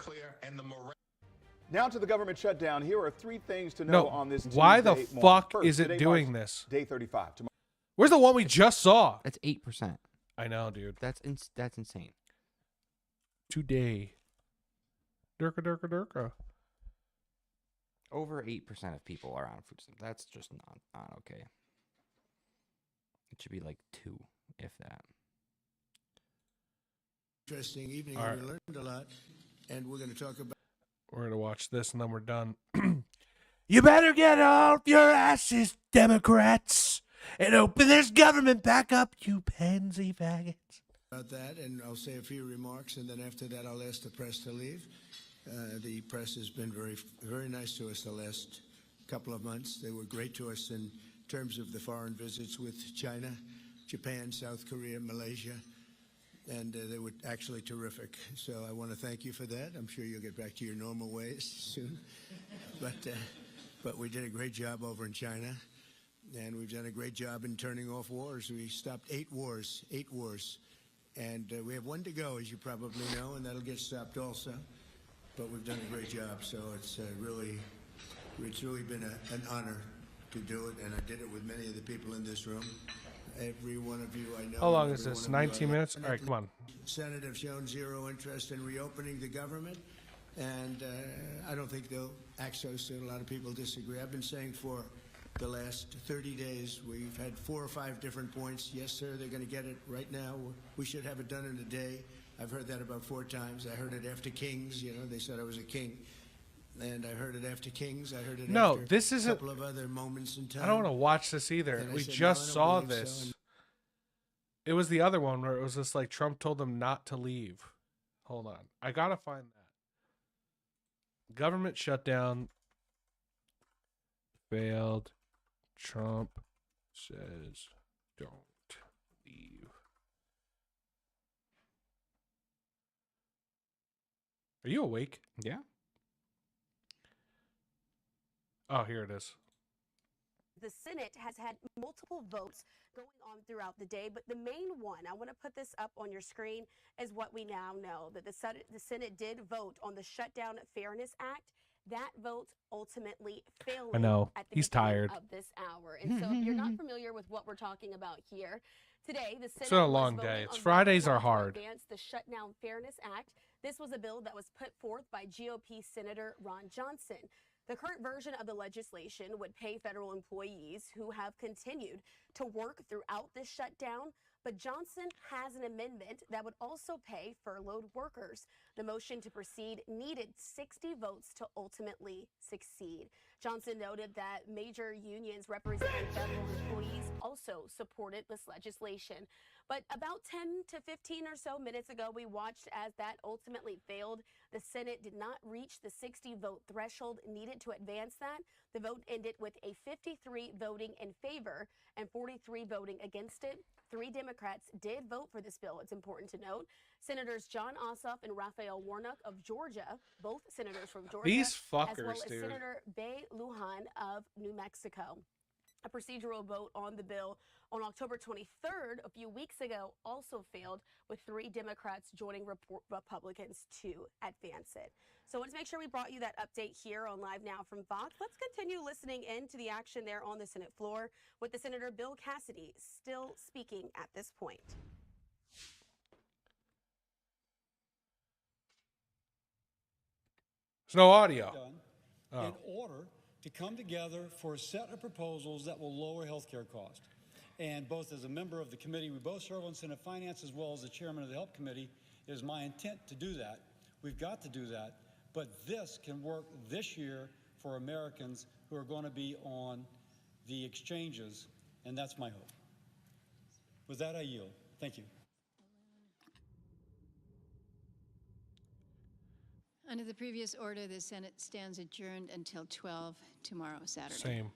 Now to the government shutdown. Here are 3 things to know on this Tuesday. Why the morning. fuck First, is it today doing marks this? Day 35. Tomorrow. Where's the one we just saw? That's 8%. I know, dude. That's insane. Today. Durka Durka Durka. Over 8% of people are on food stamps. That's just not okay. It should be like 2, if that. Interesting evening. All right. We learned a lot, and we're going to talk about. We're going to watch this and then we're done. You better get off your asses, Democrats, and open this government back up, you pansy faggots. About that, and I'll say a few remarks, and then after that, I'll ask the press to leave. The press has been very nice to us the last couple of months. They were great to us in terms of the foreign visits with China, Japan, South Korea, Malaysia, and they were actually terrific. So I want to thank you for that. I'm sure you'll get back to your normal ways soon. But we did a great job over in China, and we've done a great job in turning off wars. We stopped 8 wars, and we have 1 to go, as you probably know, and that'll get stopped also. But we've done a great job, so it's really been an honor to do it, and I did it with many of the people in this room. Every one of you I know. How long is this? 19 minutes? All right, come on. Senate have shown zero interest in reopening the government, and I don't think they'll act so soon. A lot of people disagree. I've been saying for the last 30 days, we've had 4 or 5 different points. Yes, sir, they're going to get it right now. We should have it done in a day. I've heard that about 4 times. I heard it after Kings. You know, they said I was a king. And I heard it after Kings. I heard it after this isn't, a couple of other moments in time. I don't want to watch this either. We just saw this. So. It was the other one where it was just like Trump told them not to leave. Hold on. I got to find that. Government shutdown failed. Trump says don't leave. Are you awake? Yeah. Oh, here it is. The Senate has had multiple votes going on throughout the day, but the main one, I want to put this up on your screen, is what we now know, that the Senate did vote on the Shutdown Fairness Act. That vote ultimately failing I know. at the He's beginning tired. of this hour. And so if you're not familiar with what we're talking about here, today the Senate It's been a was long voting day. It's on Fridays votes are to hard. advance the Shutdown Fairness Act. This was a bill that was put forth by GOP Senator Ron Johnson. The current version of the legislation would pay federal employees who have continued to work throughout this shutdown, but Johnson has an amendment that would also pay furloughed workers. The motion to proceed needed 60 votes to ultimately succeed. Johnson noted that major unions representing federal employees also supported this legislation. But about 10 to 15 or so minutes ago, we watched as that ultimately failed. The Senate did not reach the 60 vote threshold needed to advance that. The vote ended with a 53 voting in favor and 43 voting against it. 3 Democrats did vote for this bill, it's important to note. Senators John Ossoff and Raphael Warnock of Georgia, both senators from Georgia, These fuckers, as well as dude. Senator Bay Lujan of New Mexico. A procedural vote on the bill on October 23rd, a few weeks ago, also failed, with 3 Democrats joining Republicans to advance it. So let's make sure we brought you that update here on Live Now from Fox. Let's continue listening in to the action there on the Senate floor with the Senator Bill Cassidy still speaking at this point. There's no audio. In order to come together for a set of proposals that will lower health care costs. And both as a member of the committee, we both serve on Senate Finance as well as the chairman of the Health Committee, it is my intent to do that. We've got to do that. But this can work this year for Americans who are going to be on the exchanges, and that's my hope. With that, I yield. Thank you. Under the previous order, the Senate stands adjourned until 12 tomorrow, Saturday. Same.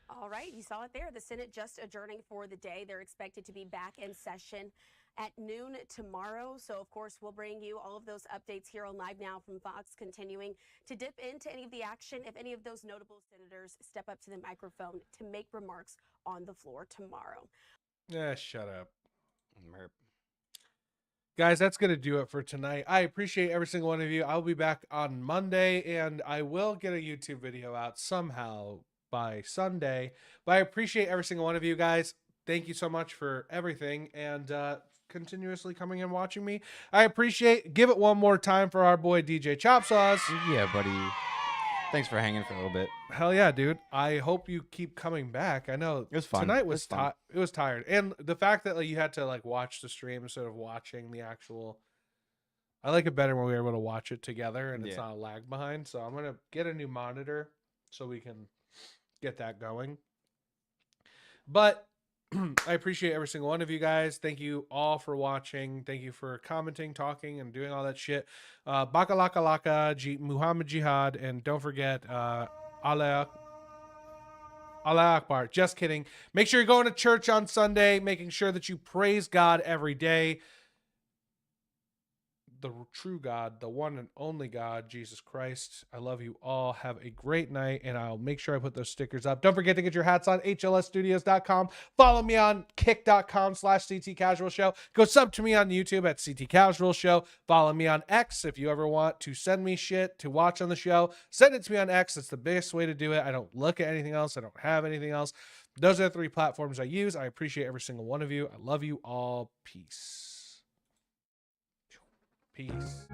All right, you saw it there. The Senate just adjourning for the day. They're expected to be back in session at noon tomorrow. So, of course, we'll bring you all of those updates here on Live Now from Fox, continuing to dip into any of the action if any of those notable senators step up to the microphone to make remarks on the floor tomorrow. Yeah, shut up. Guys, that's going to do it for tonight. I appreciate every single one of you. I'll be back on Monday, and I will get a YouTube video out somehow by Sunday. But I appreciate every single one of you guys. Thank you so much for everything and continuously coming and watching me. I appreciate. Give it one more time for our boy DJ Chop Sauce. Yeah, buddy. Thanks for hanging for a little bit. Hell yeah, dude. I hope you keep coming back. I know it was fun. Tonight was it was tired. And the fact that you had to watch the stream instead of watching the actual, I like it better when we were able to watch it together and it's not a lag behind. So I'm going to get a new monitor so we can get that going. But I appreciate every single one of you guys. Thank you all for watching. Thank you for commenting, talking, and doing all that shit. Baka laka laka, Muhammad Jihad, and don't forget Allah Akbar. Just kidding. Make sure you're going to church on Sunday, making sure that you praise God every day. The true God, the one and only God, Jesus Christ. I love you all. Have a great night, and I'll make sure I put those stickers up. Don't forget to get your hats on HLSstudios.com. Follow me on kick.com/CT Casual Show. Go sub to me on YouTube at CT Casual Show. Follow me on X if you ever want to send me shit to watch on the show. Send it to me on X. It's the biggest way to do it. I don't look at anything else. I don't have anything else. Those are the 3 platforms I use. I appreciate every single one of you. I love you all. Peace. Peace.